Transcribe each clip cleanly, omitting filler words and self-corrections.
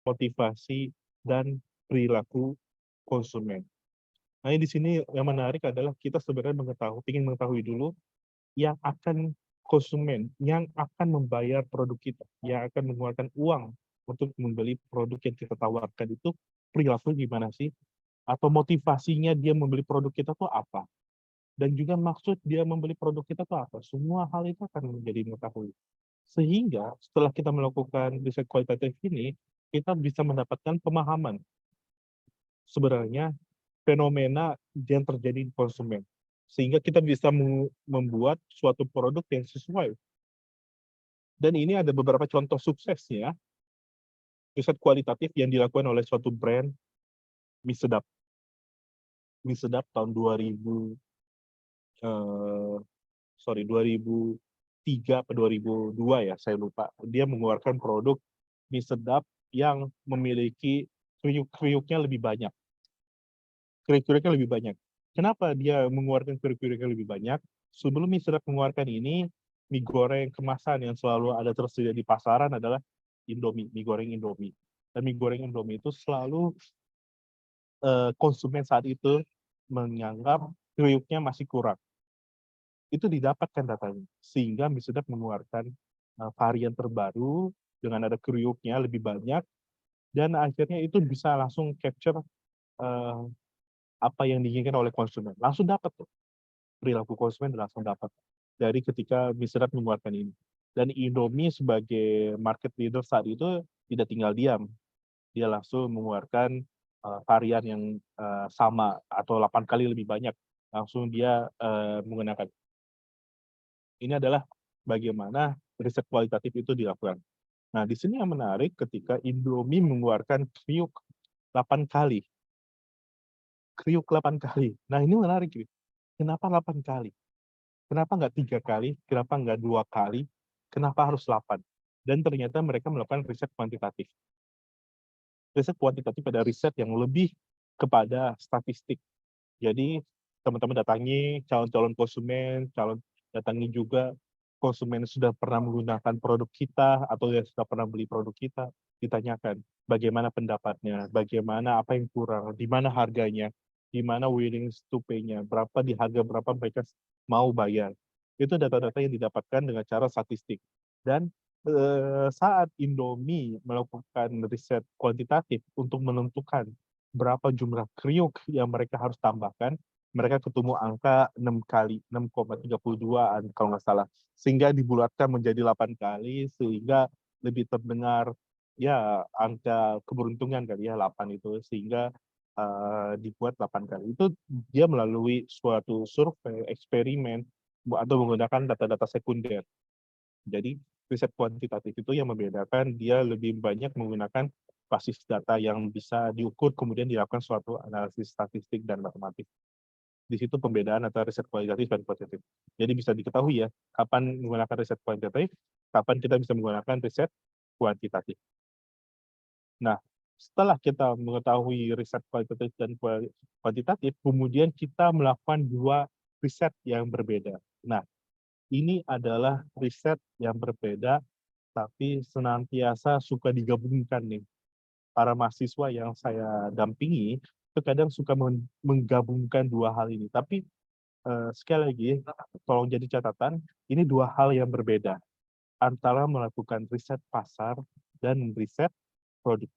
motivasi, dan perilaku konsumen. Nah, di sini yang menarik adalah kita sebenarnya ingin mengetahui dulu yang akan konsumen, yang akan membayar produk kita, yang akan mengeluarkan uang untuk membeli produk yang kita tawarkan itu perilaku gimana sih? Atau motivasinya dia membeli produk kita tuh apa? Dan juga maksud dia membeli produk kita tuh apa? Semua hal itu akan menjadi mengetahui. Sehingga setelah kita melakukan riset kualitatif ini, kita bisa mendapatkan pemahaman sebenarnya fenomena yang terjadi di konsumen. Sehingga kita bisa membuat suatu produk yang sesuai. Dan ini ada beberapa contoh suksesnya, riset kualitatif yang dilakukan oleh suatu brand mie sedap. Mie sedap tahun 2000, eh, 2003 atau 2002 ya, saya lupa. Dia mengeluarkan produk mie sedap yang memiliki kriuk-kriuknya lebih banyak. Kriuk-kriuknya lebih banyak. Kenapa dia mengeluarkan kriuk-kriuknya lebih banyak? Sebelum mie sedap mengeluarkan ini, mie goreng kemasan yang selalu ada tersedia di pasaran adalah Indomie, mie goreng Indomie. Dan mie goreng Indomie itu selalu konsumen saat itu menganggap kriuknya masih kurang. Itu didapatkan datanya, sehingga mie sedap mengeluarkan varian terbaru dengan ada kriuknya lebih banyak, dan akhirnya itu bisa langsung capture eh, apa yang diinginkan oleh konsumen. Langsung dapat tuh, perilaku konsumen langsung dapat dari ketika mie sedap mengeluarkan ini. Dan Indomie sebagai market leader saat itu tidak tinggal diam, dia langsung mengeluarkan varian yang sama atau 8 kali lebih banyak, langsung dia menggunakan. Ini adalah bagaimana riset kualitatif itu dilakukan. Nah, di sini yang menarik ketika Indomie mengeluarkan kriuk 8 kali. Kriuk 8 kali. Nah, ini menarik nih. Kenapa 8 kali? Kenapa nggak 3 kali? Kenapa nggak 2 kali? Kenapa harus 8? Dan ternyata mereka melakukan riset kuantitatif. Riset kuantitatif adalah riset yang lebih kepada statistik. Jadi teman-teman datangi calon-calon konsumen, datangi juga konsumen yang sudah pernah menggunakan produk kita atau yang sudah pernah beli produk kita, ditanyakan bagaimana pendapatnya, bagaimana apa yang kurang, di mana harganya, di mana willing to pay-nya, berapa di harga berapa mereka mau bayar. Itu data-data yang didapatkan dengan cara statistik. Dan saat Indomie melakukan riset kuantitatif untuk menentukan berapa jumlah kriuk yang mereka harus tambahkan, mereka ketemu angka 6 kali, 6,32 kalau nggak salah. Sehingga dibulatkan menjadi 8 kali, sehingga lebih terdengar, ya angka keberuntungan kali ya, 8 itu. Sehingga dibuat 8 kali. Itu dia melalui suatu survei, eksperimen, atau menggunakan data-data sekunder. Jadi riset kuantitatif itu yang membedakan dia lebih banyak menggunakan basis data yang bisa diukur, kemudian dilakukan suatu analisis statistik dan matematik. Di situ pembedaan antara riset kualitatif dan kuantitatif. Jadi bisa diketahui ya, kapan menggunakan riset kuantitatif, kapan kita bisa menggunakan riset kuantitatif. Nah, setelah kita mengetahui riset kualitatif dan kuantitatif, kemudian kita melakukan dua riset yang berbeda. Nah, ini adalah riset yang berbeda, tapi senantiasa suka digabungkan nih. Para mahasiswa yang saya dampingi, terkadang suka menggabungkan dua hal ini. Tapi sekali lagi, tolong jadi catatan, ini dua hal yang berbeda. Antara melakukan riset pasar dan riset produk.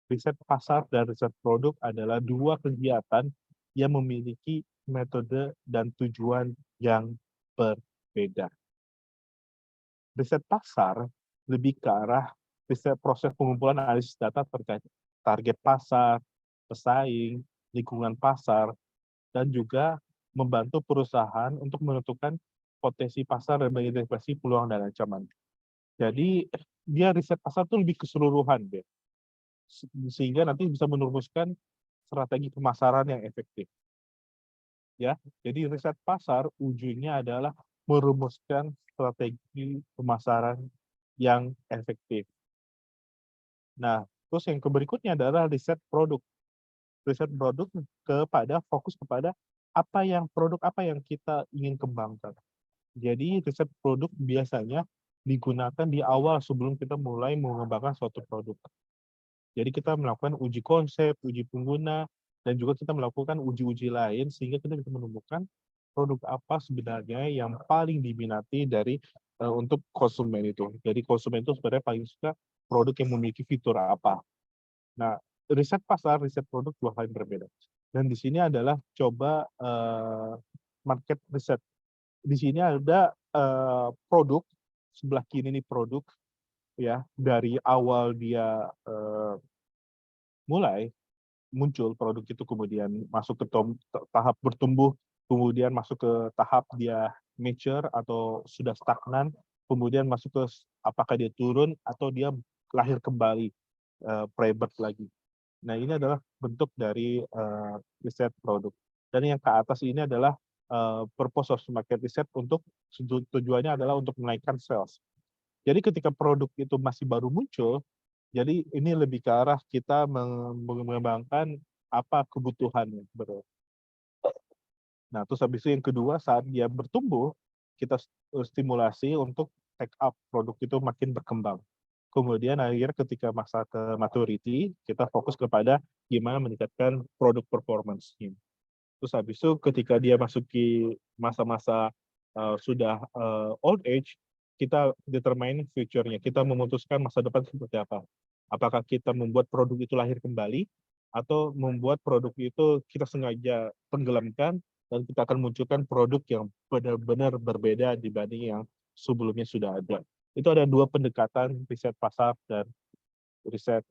Riset pasar dan riset produk adalah dua kegiatan yang memiliki metode dan tujuan yang berbeda. Riset pasar lebih ke arah riset proses pengumpulan analisis data terkait target pasar, pesaing, lingkungan pasar, dan juga membantu perusahaan untuk menentukan potensi pasar dan mengidentifikasi peluang dan ancaman. Jadi dia riset pasar itu lebih keseluruhan deh, sehingga nanti bisa merumuskan strategi pemasaran yang efektif. Ya, jadi riset pasar ujungnya adalah merumuskan strategi pemasaran yang efektif. Nah, terus yang berikutnya adalah riset produk. Riset produk fokus kepada produk apa yang kita ingin kembangkan. Jadi riset produk biasanya digunakan di awal sebelum kita mulai mengembangkan suatu produk. Jadi kita melakukan uji konsep, uji pengguna, dan juga kita melakukan uji-uji lain sehingga kita bisa menemukan produk apa sebenarnya yang paling diminati dari untuk konsumen itu. Jadi konsumen itu sebenarnya paling suka produk yang memiliki fitur apa. Nah, riset pasar, riset produk dua hal yang berbeda. Dan di sini adalah coba market riset. Di sini ada produk, sebelah kiri ini produk ya, dari awal dia mulai muncul produk itu kemudian masuk ke tahap bertumbuh, kemudian masuk ke tahap dia mature atau sudah stagnan, kemudian masuk ke apakah dia turun atau dia lahir kembali, rebirth lagi. Nah, ini adalah bentuk dari riset produk. Dan yang ke atas ini adalah purpose of market research untuk tujuannya adalah untuk menaikkan sales. Jadi ketika produk itu masih baru muncul, jadi ini lebih ke arah kita mengembangkan apa kebutuhannya, betul. Nah, terus habis itu yang kedua saat dia bertumbuh, kita stimulasi untuk take up produk itu makin berkembang. Kemudian akhirnya ketika masa ke maturity, kita fokus kepada gimana meningkatkan produk performance-nya. Terus habis itu ketika dia masuki masa-masa sudah old age, kita determine future-nya, kita memutuskan masa depan seperti apa. Apakah kita membuat produk itu lahir kembali, atau membuat produk itu kita sengaja tenggelamkan, dan kita akan munculkan produk yang benar-benar berbeda dibanding yang sebelumnya sudah ada. Itu ada dua pendekatan riset pasar dan riset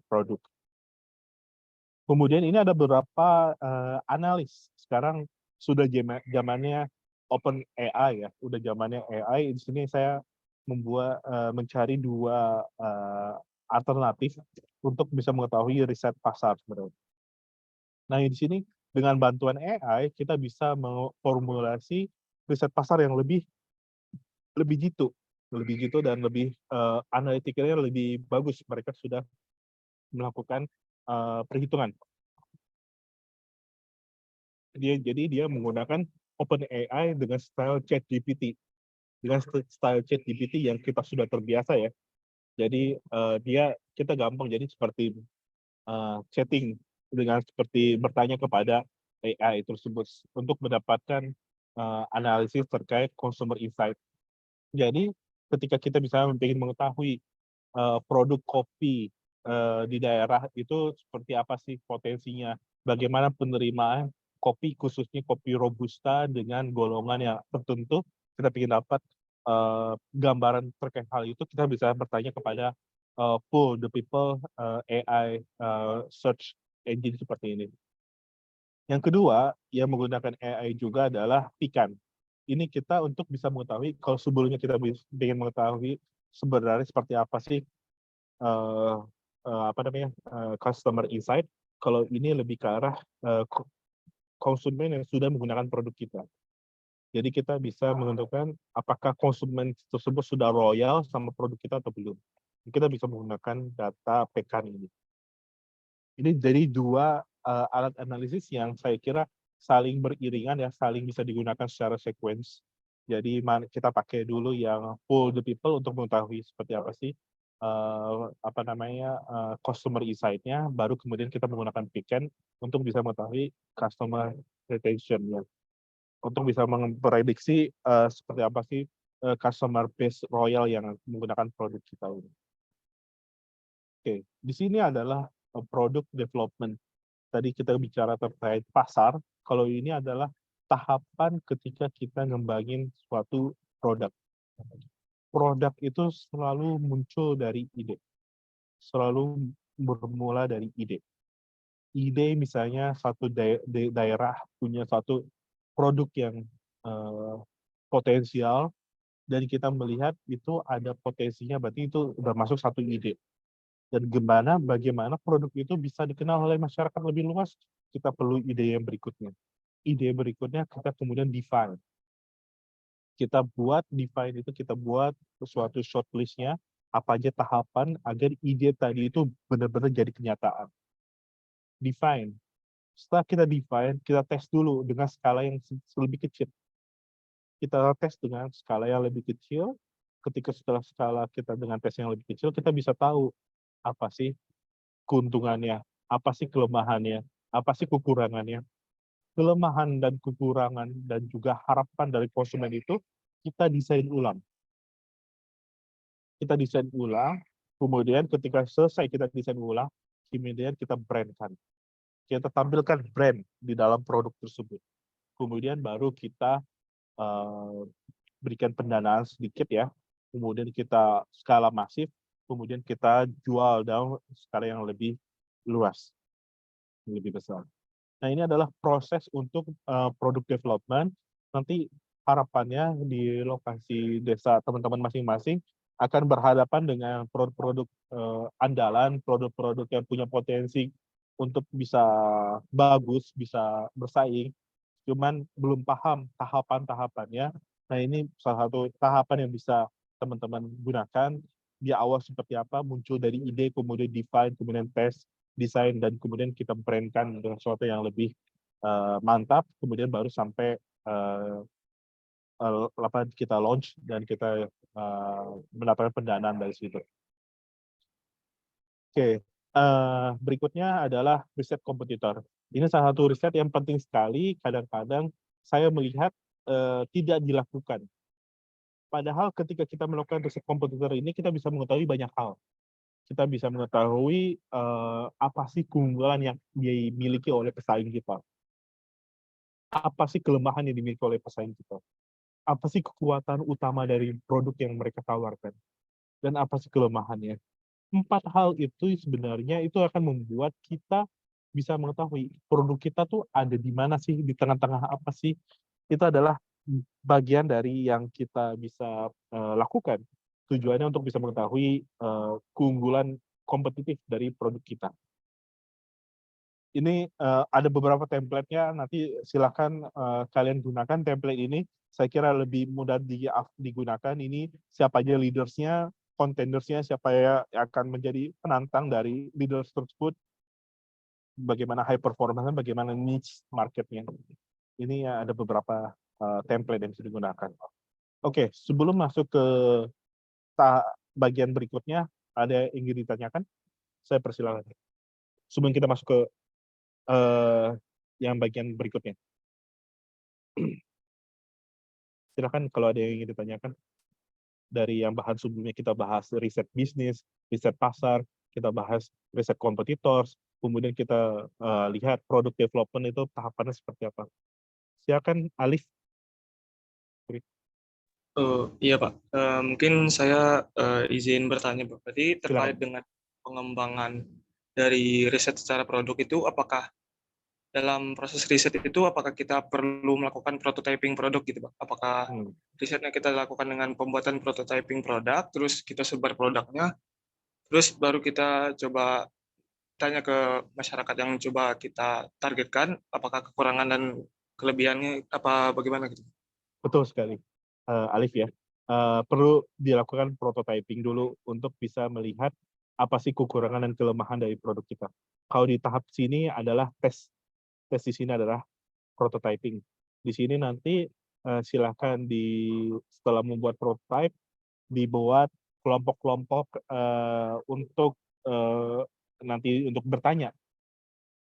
produk. Kemudian ini ada beberapa analis. Sekarang sudah zamannya open AI ya, udah zamannya AI. Di sini saya mencari dua alternatif untuk bisa mengetahui riset pasar sebenarnya. Nah, di sini dengan bantuan AI kita bisa memformulasi riset pasar yang lebih lebih jitu, dan lebih analitiknya lebih bagus. Mereka sudah melakukan perhitungan. Jadi dia menggunakan OpenAI dengan style ChatGPT. Dengan style ChatGPT yang kita sudah terbiasa ya. Jadi kita gampang jadi seperti chatting dengan seperti bertanya kepada AI tersebut untuk mendapatkan analisis terkait consumer insight. Jadi ketika kita bisa ingin mengetahui produk kopi di daerah itu seperti apa sih potensinya, bagaimana penerimaan kopi khususnya kopi robusta dengan golongan yang tertentu, kita ingin dapat gambaran terkait hal itu, kita bisa bertanya kepada pool the people AI search engine seperti ini. Yang kedua yang menggunakan AI juga adalah Pican. Ini kita untuk bisa mengetahui kalau sebelumnya kita ingin mengetahui sebenarnya seperti apa sih customer insight, kalau ini lebih ke arah konsumen yang sudah menggunakan produk kita. Jadi kita bisa menentukan apakah konsumen tersebut sudah loyal sama produk kita atau belum. Kita bisa menggunakan data Pekan ini. Ini dari dua alat analisis yang saya kira saling beriringan ya, saling bisa digunakan secara sequence. Jadi kita pakai dulu yang poll the people untuk mengetahui seperti apa sih customer insight-nya, baru kemudian kita menggunakan Pican untuk bisa mengetahui customer retention-nya. Untuk bisa memprediksi seperti apa sih customer base royal yang menggunakan produk kita ini. Oke, di sini adalah product development. Tadi kita bicara terkait pasar, kalau ini adalah tahapan ketika kita ngembangin suatu produk. Produk itu selalu muncul dari ide, selalu bermula dari ide. Ide misalnya satu daerah punya satu produk yang potensial, dan kita melihat itu ada potensinya, berarti itu udah masuk satu ide. Dan bagaimana produk itu bisa dikenal oleh masyarakat lebih luas, kita perlu ide yang berikutnya. Ide berikutnya kita kemudian define. Kita buat suatu shortlist-nya, apa aja tahapan agar ide tadi itu benar-benar jadi kenyataan. Define. Setelah kita define, kita tes dulu dengan skala yang lebih kecil. Kita tes dengan skala yang lebih kecil, ketika setelah skala kita dengan tes yang lebih kecil, kita bisa tahu apa sih keuntungannya, apa sih kelemahannya, apa sih kekurangannya. Kelemahan dan kekurangan dan juga harapan dari konsumen itu kita desain ulang. Kita desain ulang, kemudian ketika selesai kita desain ulang, kemudian kita brandkan. Kita tampilkan brand di dalam produk tersebut. Kemudian baru kita berikan pendanaan sedikit ya, kemudian kita skala masif, kemudian kita jual dalam skala yang lebih luas, lebih besar. Nah, ini adalah proses untuk produk development. Nanti harapannya di lokasi desa teman-teman masing-masing akan berhadapan dengan produk-produk andalan, produk-produk yang punya potensi untuk bisa bagus, bisa bersaing, cuman belum paham tahapan-tahapannya. Nah, ini salah satu tahapan yang bisa teman-teman gunakan di awal seperti apa, muncul dari ide, kemudian define, kemudian test, desain, dan kemudian kita brandkan dengan sesuatu yang lebih mantap, kemudian baru sampai kita launch dan kita mendapatkan pendanaan dari situ. Oke, berikutnya adalah riset kompetitor. Ini salah satu riset yang penting sekali, kadang-kadang saya melihat tidak dilakukan. Padahal ketika kita melakukan riset kompetitor ini, kita bisa mengetahui banyak hal. Kita bisa mengetahui apa sih keunggulan yang dimiliki oleh pesaing kita. Apa sih kelemahan yang dimiliki oleh pesaing kita. Apa sih kekuatan utama dari produk yang mereka tawarkan. Dan apa sih kelemahannya. 4 hal itu sebenarnya itu akan membuat kita bisa mengetahui produk kita tuh ada di mana sih, di tengah-tengah apa sih. Itu adalah bagian dari yang kita bisa lakukan. Tujuannya untuk bisa mengetahui keunggulan kompetitif dari produk kita. Ini ada beberapa template-nya, nanti silakan kalian gunakan template ini. Saya kira lebih mudah digunakan. Ini siapa aja leaders-nya, contenders-nya, siapa yang akan menjadi penantang dari leaders tersebut, bagaimana high performance, bagaimana niche market-nya. Ini ada beberapa template yang bisa digunakan. Oke, sebelum masuk ke bagian berikutnya, ada yang ingin ditanyakan? Saya persilakan. Sebelum kita masuk ke yang bagian berikutnya. Silakan kalau ada yang ingin ditanyakan. Dari yang bahan sebelumnya kita bahas riset bisnis, riset pasar, kita bahas riset kompetitors, kemudian kita lihat produk development itu tahapannya seperti apa. Silakan Alif. Iya Pak, mungkin saya izin bertanya Pak. Berarti terkait Silakan. dengan pengembangan dari riset secara produk itu, apakah dalam proses riset itu apakah kita perlu melakukan prototyping produk gitu Pak? Apakah risetnya kita lakukan dengan pembuatan prototyping produk, terus kita sebar produknya, terus baru kita coba tanya ke masyarakat yang coba kita targetkan, apakah kekurangan dan kelebihannya apa bagaimana gitu? Betul sekali, Alif ya. Perlu dilakukan prototyping dulu untuk bisa melihat apa sih kekurangan dan kelemahan dari produk kita. Kalau di tahap sini adalah tes. Tes di sini adalah prototyping. Di sini nanti silakan setelah membuat prototype dibuat kelompok-kelompok untuk nanti untuk bertanya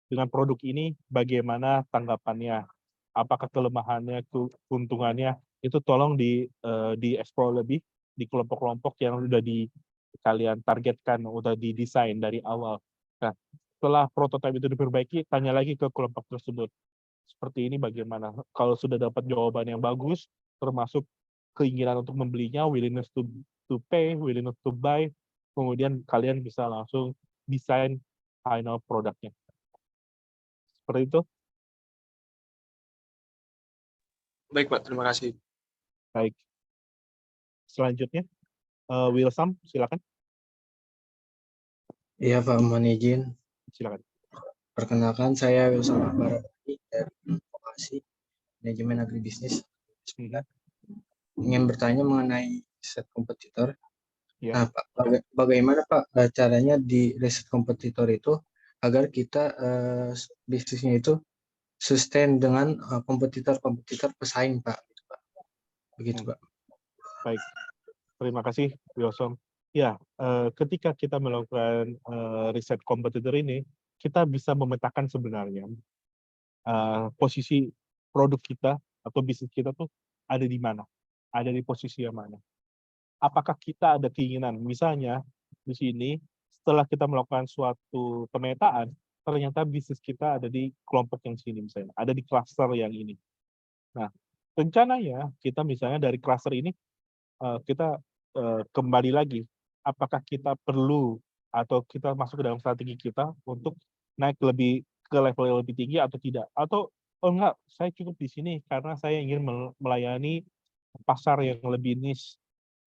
dengan produk ini bagaimana tanggapannya, apakah kelemahannya, keuntungannya, itu tolong di-explore lebih di kelompok-kelompok yang sudah kalian targetkan, udah didesain dari awal. Nah, setelah prototipe itu diperbaiki, tanya lagi ke kelompok tersebut. Seperti ini bagaimana? Kalau sudah dapat jawaban yang bagus, termasuk keinginan untuk membelinya, willingness to pay, willingness to buy, kemudian kalian bisa langsung desain final produknya. Seperti itu. Baik Pak, terima kasih. Baik. Selanjutnya, Wilsam, silakan. Iya Pak, mohon izin. Silakan. Perkenalkan saya Wilson Akbar dari Vokasi Manajemen Agribisnis. Ingin bertanya mengenai riset kompetitor. Ya. Nah, Pak, bagaimana Pak caranya di riset kompetitor itu agar kita bisnisnya itu sustain dengan kompetitor pesaing Pak? Begitu Pak. Baik. Terima kasih, Wilson. Ya, ketika kita melakukan riset kompetitor ini, kita bisa memetakan sebenarnya posisi produk kita atau bisnis kita tuh ada di mana, ada di posisi yang mana. Apakah kita ada keinginan, misalnya di sini setelah kita melakukan suatu pemetaan, ternyata bisnis kita ada di kelompok yang sini misalnya, ada di klaster yang ini. Nah, rencananya kita misalnya dari klaster ini kita kembali lagi, apakah kita perlu atau kita masuk ke dalam strategi kita untuk naik ke level yang lebih tinggi atau tidak? Atau, "Oh enggak, saya cukup di sini karena saya ingin melayani pasar yang lebih niche,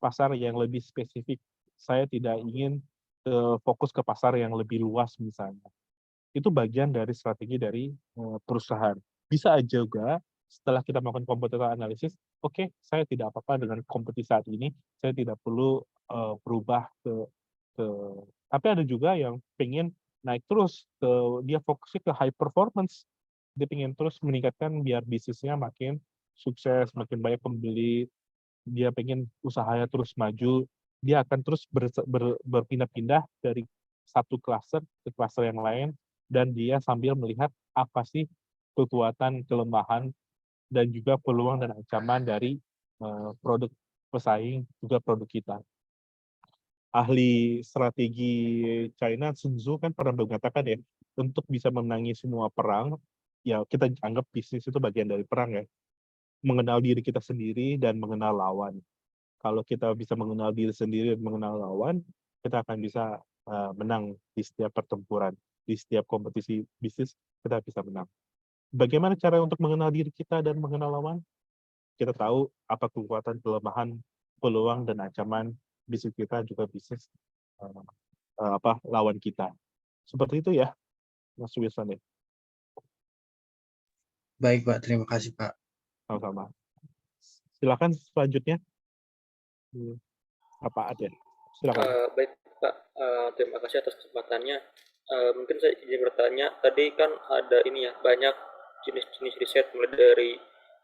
pasar yang lebih spesifik. Saya tidak ingin fokus ke pasar yang lebih luas," misalnya. Itu bagian dari strategi dari perusahaan. Bisa aja juga setelah kita melakukan competitor analysis, oke, saya tidak apa-apa dengan kompetisi saat ini, saya tidak perlu berubah ke tapi ada juga yang pengen naik terus dia fokusnya ke high performance. Dia pengen terus meningkatkan biar bisnisnya makin sukses, makin banyak pembeli, dia pengen usahanya terus maju, dia akan terus berpindah-pindah dari satu klaster ke klaster yang lain, dan dia sambil melihat apa sih kekuatan, kelemahan, dan juga peluang dan ancaman dari produk pesaing, juga produk kita. Ahli strategi China, Sun Tzu kan pernah mengatakan ya, untuk bisa memenangi semua perang, ya kita anggap bisnis itu bagian dari perang ya. Mengenal diri kita sendiri dan mengenal lawan. Kalau kita bisa mengenal diri sendiri dan mengenal lawan, kita akan bisa menang di setiap pertempuran, di setiap kompetisi bisnis kita bisa menang. Bagaimana cara untuk mengenal diri kita dan mengenal lawan? Kita tahu apa kekuatan, kelemahan, peluang dan ancaman bisnis kita, juga bisnis lawan kita. Seperti itu ya, Mas Wilson ya. Baik Pak, terima kasih Pak. Sama-sama. Silakan selanjutnya. Apa ada? Silakan. Baik Pak, terima kasih atas kesempatannya. Mungkin saya ingin bertanya, tadi kan ada ini ya, banyak jenis-jenis riset mulai dari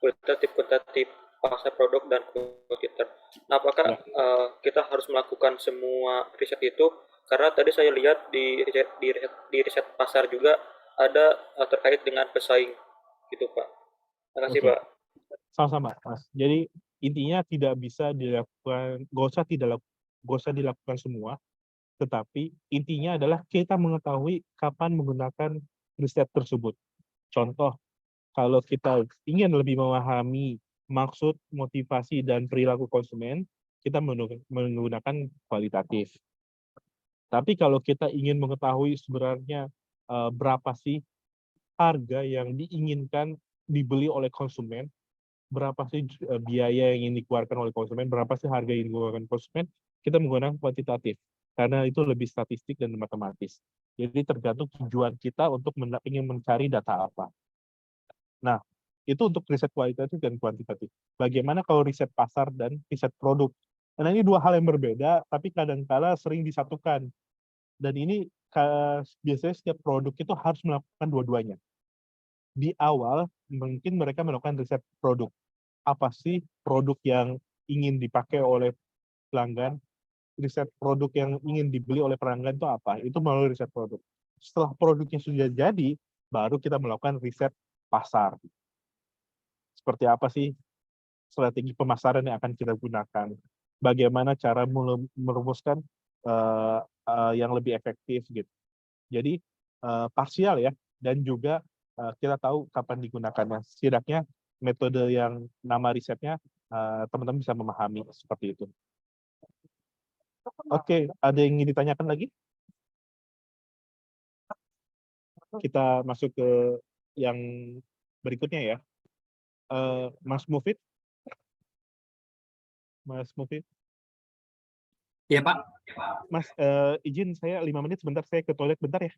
kualitatif, pasar produk dan kompetitor. Nah, apakah Ya. Kita harus melakukan semua riset itu? Karena tadi saya lihat di riset pasar juga ada terkait dengan pesaing, gitu Pak. Terima kasih Oke. Pak. Sama-sama, Mas. Jadi intinya tidak bisa dilakukan, nggak usah dilakukan semua, tetapi intinya adalah kita mengetahui kapan menggunakan riset tersebut. Contoh, kalau kita ingin lebih memahami maksud, motivasi, dan perilaku konsumen, kita menggunakan kualitatif. Tapi kalau kita ingin mengetahui sebenarnya berapa sih harga yang diinginkan dibeli oleh konsumen, berapa sih biaya yang ingin dikeluarkan oleh konsumen, berapa sih harga yang dikeluarkan konsumen, kita menggunakan kuantitatif. Karena itu lebih statistik dan matematis. Jadi tergantung tujuan kita untuk ingin mencari data apa. Nah, itu untuk riset kualitatif dan kuantitatif. Bagaimana kalau riset pasar dan riset produk? Karena ini dua hal yang berbeda, tapi kadang-kala sering disatukan. Dan ini biasanya setiap produk itu harus melakukan dua-duanya. Di awal, mungkin mereka melakukan riset produk. Apa sih produk yang ingin dipakai oleh pelanggan? Riset produk yang ingin dibeli oleh pelanggan itu apa? Itu melalui riset produk. Setelah produknya sudah jadi, baru kita melakukan riset pasar. Seperti apa sih strategi pemasaran yang akan kita gunakan? Bagaimana cara merumuskan yang lebih efektif gitu. Jadi parsial ya, dan juga kita tahu kapan digunakannya. Setidaknya metode yang nama risetnya teman-teman bisa memahami seperti itu. Oke, ada yang ingin ditanyakan lagi? Kita masuk ke yang berikutnya ya. Mas Mufid? Mas Mufid? Iya Pak. Mas, izin saya 5 menit sebentar, saya ke toilet bentar ya.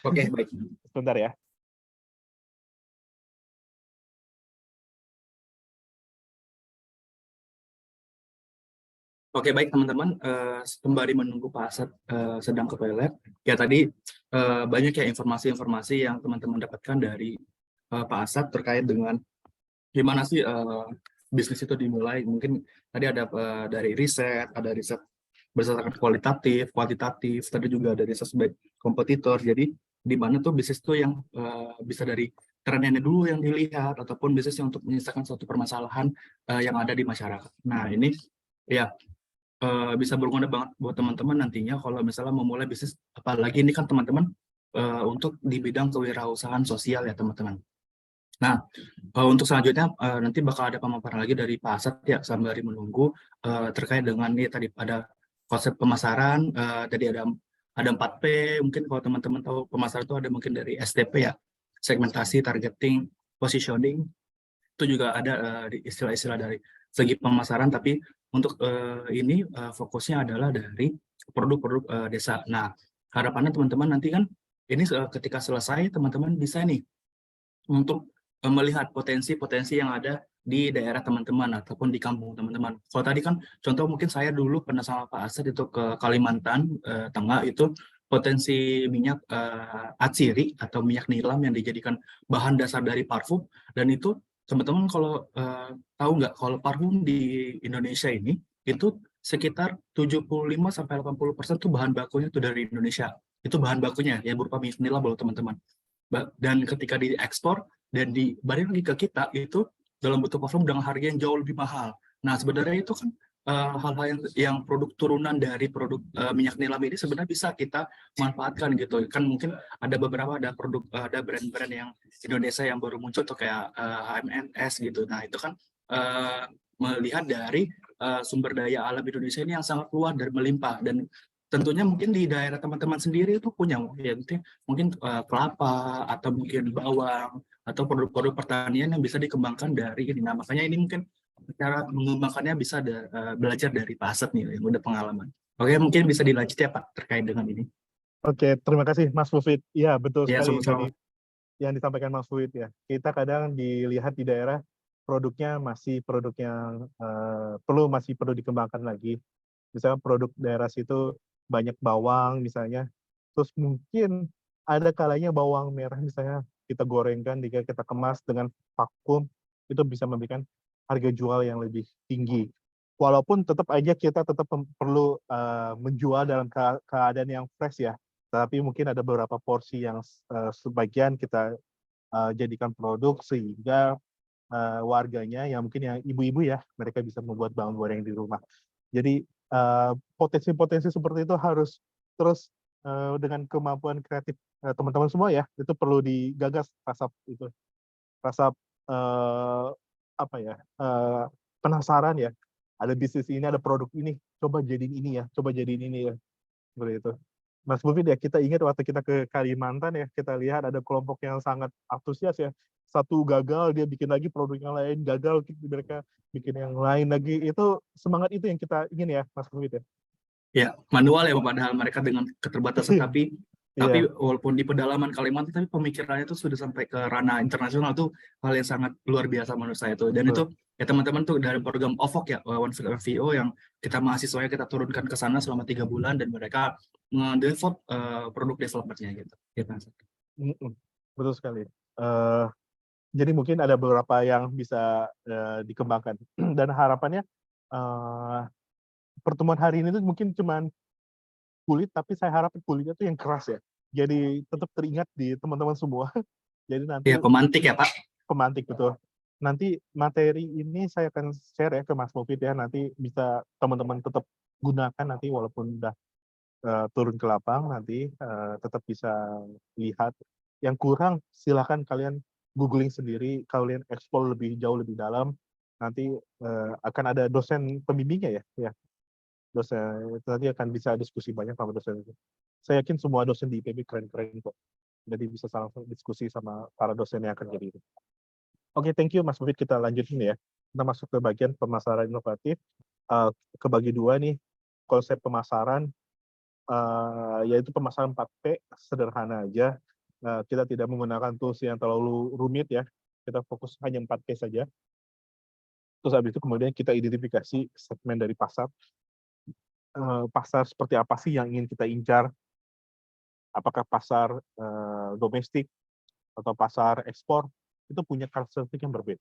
Oke, baik. Sebentar ya. Oke, baik teman-teman. Sembari menunggu Pak Asad sedang ke toilet, ya tadi banyak ya informasi-informasi yang teman-teman dapatkan dari Pak Asad terkait dengan gimana sih bisnis itu dimulai. Mungkin tadi ada dari riset, ada riset berdasarkan kualitatif, kuantitatif, tadi juga dari riset kompetitor. Jadi di mana tuh bisnis tuh yang bisa dari trennya dulu yang dilihat, ataupun bisnis yang untuk menyelesaikan suatu permasalahan yang ada di masyarakat. Nah ini ya bisa berguna banget buat teman-teman nantinya kalau misalnya memulai bisnis, apalagi ini kan teman-teman untuk di bidang kewirausahaan sosial ya teman-teman. Nah, untuk selanjutnya nanti bakal ada pemaparan lagi dari Pak Asad ya, sembari menunggu terkait dengan ini tadi ada konsep pemasaran, tadi ada 4P, mungkin kalau teman-teman tahu pemasaran itu ada mungkin dari STP ya, segmentasi, targeting, positioning, itu juga ada istilah-istilah dari segi pemasaran, tapi untuk ini fokusnya adalah dari produk-produk desa. Nah, harapannya teman-teman nanti kan ini ketika selesai teman-teman bisa nih untuk melihat potensi-potensi yang ada di daerah teman-teman ataupun di kampung teman-teman. Kalau tadi kan contoh mungkin saya dulu pernah sama Pak Asad itu ke Kalimantan Tengah, itu potensi minyak atsiri atau minyak nilam yang dijadikan bahan dasar dari parfum, dan itu teman-teman kalau tahu nggak kalau parfum di Indonesia ini itu sekitar 75-80% tuh bahan bakunya tuh dari Indonesia. Itu bahan bakunya ya berupa minyak nilam loh teman-teman. Dan ketika diekspor dan dibalik lagi ke kita itu dalam bentuk parfum dengan harga yang jauh lebih mahal. Nah sebenarnya itu kan hal-hal yang produk turunan dari produk minyak nilam ini sebenarnya bisa kita manfaatkan gitu. Kan mungkin ada beberapa produk ada brand-brand yang Indonesia yang baru muncul tuh kayak HMNS gitu. Nah itu kan melihat dari sumber daya alam Indonesia ini yang sangat luas dan melimpah, dan tentunya mungkin di daerah teman-teman sendiri itu punya ya, mungkin kelapa atau mungkin bawang atau produk-produk pertanian yang bisa dikembangkan dari ini. Nah, makanya ini mungkin cara mengembangkannya bisa belajar dari Pak Asad nih yang udah pengalaman. Oke, mungkin bisa dilanjut ya Pak terkait dengan ini. Oke, terima kasih Mas Mufid. Iya, betul Ya, sekali sama-sama. tadi yang disampaikan Mas Mufid ya. Kita kadang dilihat di daerah produknya masih produk yang masih perlu dikembangkan lagi. Misalnya produk daerah situ banyak bawang misalnya, terus mungkin ada kalanya bawang merah misalnya kita gorengkan, jika kita kemas dengan vakum, itu bisa memberikan harga jual yang lebih tinggi. Walaupun tetap aja kita tetap perlu menjual dalam keadaan yang fresh ya, tapi mungkin ada beberapa porsi yang sebagian kita jadikan produk sehingga warganya yang mungkin yang ibu-ibu ya, mereka bisa membuat bawang goreng di rumah. Jadi potensi-potensi seperti itu harus terus dengan kemampuan kreatif teman-teman semua ya, itu perlu digagas rasa penasaran ya. Ada bisnis ini, ada produk ini, coba jadiin ini ya, coba jadiin ini ya, seperti itu. Mas Mufid ya, kita ingat waktu kita ke Kalimantan ya, kita lihat ada kelompok yang sangat antusias ya. Satu gagal, dia bikin lagi produk yang lain, gagal, mereka bikin yang lain lagi. Itu semangat itu yang kita ingin ya, Mas Mufid ya. Ya, manual ya padahal mereka dengan keterbatasan tapi walaupun di pedalaman Kalimantan tapi pemikirannya itu sudah sampai ke ranah internasional, tuh hal yang sangat luar biasa menurut saya tuh. Dan itu ya teman-teman tuh dari program OVOC ya, One Field MVO, yang kita mahasiswanya kita turunkan ke sana selama 3 bulan dan mereka nge-develop produk developernya gitu. Betul sekali. Jadi mungkin ada beberapa yang bisa dikembangkan dan harapannya pertemuan hari ini tuh mungkin cuman kulit, tapi saya harap kulitnya tuh yang keras ya. Jadi tetap teringat di teman-teman semua. Jadi nanti ya pemantik ya Pak. Pemantik betul. Nanti materi ini saya akan share ya ke Mas Mufid ya. Nanti bisa teman-teman tetap gunakan nanti walaupun udah turun ke lapang, nanti tetap bisa lihat. Yang kurang silakan kalian googling sendiri, kalian explore lebih jauh lebih dalam. Nanti akan ada dosen pembimbingnya ya. Dosen nanti akan bisa diskusi banyak sama dosen itu. Saya yakin semua dosen di IPB keren-keren kok. Jadi bisa langsung diskusi sama para dosen yang akan jadi itu. Oke, thank you Mas Mufid. Kita lanjutin ya. Kita masuk ke bagian pemasaran inovatif. Kebagi dua nih konsep pemasaran, yaitu pemasaran 4P, sederhana aja. Kita tidak menggunakan tools yang terlalu rumit ya. Kita fokus hanya 4P saja. Terus habis itu kemudian kita identifikasi segmen dari pasar. Pasar seperti apa sih yang ingin kita incar? Apakah pasar domestik atau pasar ekspor? Itu punya karakteristik yang berbeda.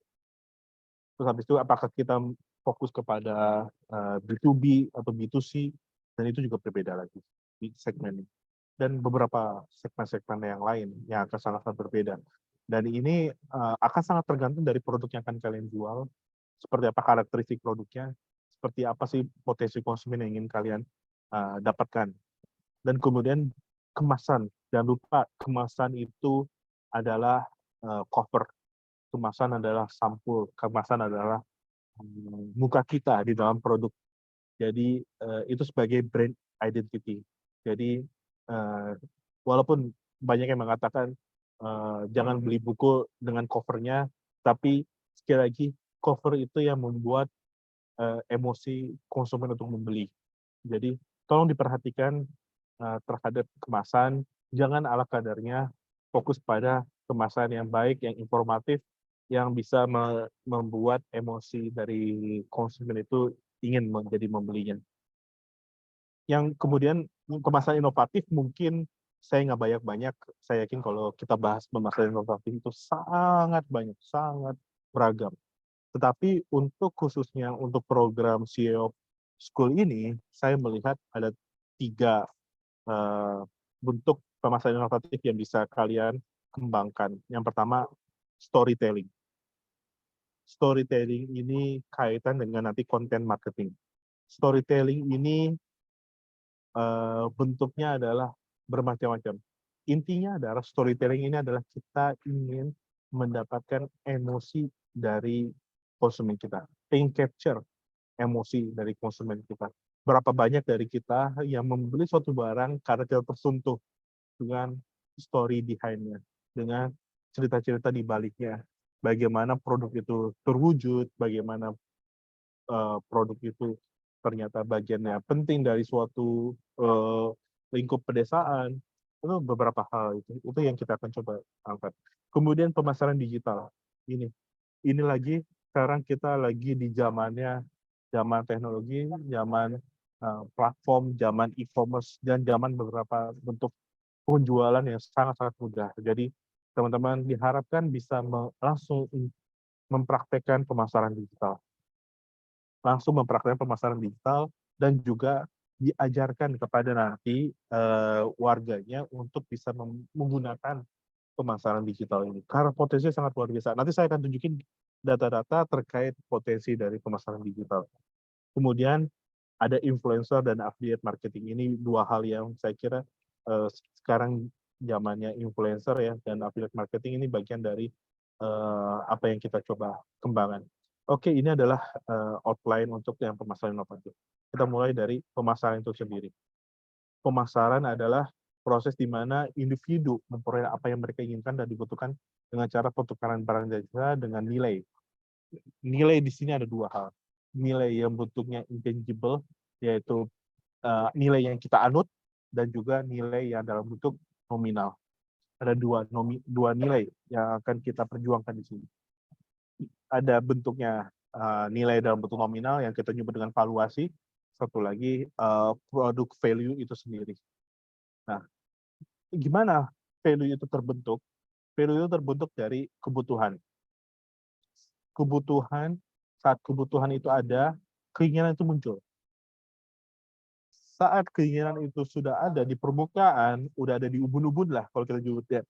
Terus habis itu apakah kita fokus kepada B2B atau B2C Dan itu juga berbeda lagi di segmen ini. Dan beberapa segmen-segmen yang lain yang akan sangat-sangat berbeda. Dan ini akan sangat tergantung dari produk yang akan kalian jual, seperti apa karakteristik produknya, seperti apa sih potensi konsumen yang ingin kalian dapatkan. Dan kemudian kemasan, jangan lupa kemasan itu adalah cover, kemasan adalah sampul, kemasan adalah muka kita di dalam produk. Jadi itu sebagai brand identity. Jadi walaupun banyak yang mengatakan jangan beli buku dengan covernya, tapi sekali lagi cover itu yang membuat emosi konsumen untuk membeli. Jadi tolong diperhatikan terhadap kemasan, jangan ala kadarnya, fokus pada kemasan yang baik, yang informatif, yang bisa membuat emosi dari konsumen itu ingin menjadi membelinya. Yang kemudian kemasan inovatif mungkin saya nggak banyak, saya yakin kalau kita bahas kemasan inovatif itu sangat banyak, sangat beragam. Tetapi untuk khususnya untuk program CEO School ini, saya melihat ada 3 bentuk pemasaran inovatif yang bisa kalian kembangkan. Yang pertama, storytelling. Storytelling ini kaitan dengan nanti konten marketing. Storytelling ini bentuknya adalah bermacam-macam. Intinya adalah storytelling ini adalah kita ingin mendapatkan emosi dari konsumen kita. Ingin capture emosi dari konsumen kita. Berapa banyak dari kita yang membeli suatu barang karena kita tersentuh dengan story behind-nya, dengan cerita-cerita di baliknya. Bagaimana produk itu terwujud, bagaimana produk itu ternyata bagiannya penting dari suatu lingkup pedesaan. Itu beberapa hal itu yang kita akan coba angkat. Kemudian pemasaran digital. Ini lagi sekarang kita lagi di zamannya zaman teknologi, zaman platform, zaman e-commerce, dan zaman beberapa bentuk penjualan yang sangat-sangat mudah. Jadi teman-teman diharapkan bisa langsung mempraktekkan pemasaran digital. Langsung mempraktekkan pemasaran digital dan juga diajarkan kepada nanti warganya untuk bisa menggunakan pemasaran digital ini. Karena potensinya sangat luar biasa. Nanti saya akan tunjukin data-data terkait potensi dari pemasaran digital. Kemudian ada influencer dan affiliate marketing. Ini 2 hal yang saya kira sekarang zamannya influencer ya dan affiliate marketing ini bagian dari apa yang kita coba kembangkan. Oke, ini adalah outline untuk yang pemasaran inovatif. Kita mulai dari pemasaran itu sendiri. Pemasaran adalah proses di mana individu memperoleh apa yang mereka inginkan dan dibutuhkan dengan cara pertukaran barang dan jasa dengan nilai. Nilai di sini ada 2 hal. Nilai yang bentuknya intangible, yaitu nilai yang kita anut, dan juga nilai yang dalam bentuk nominal. Ada dua nilai yang akan kita perjuangkan di sini. Ada bentuknya nilai dalam bentuk nominal yang kita nyebut dengan valuasi. Satu lagi produk value itu sendiri. Nah, gimana value itu terbentuk? Value itu terbentuk dari kebutuhan. Saat kebutuhan itu ada, keinginan itu muncul. Saat keinginan itu sudah ada di permukaan, udah ada di ubun-ubun lah kalau kita nyebutnya.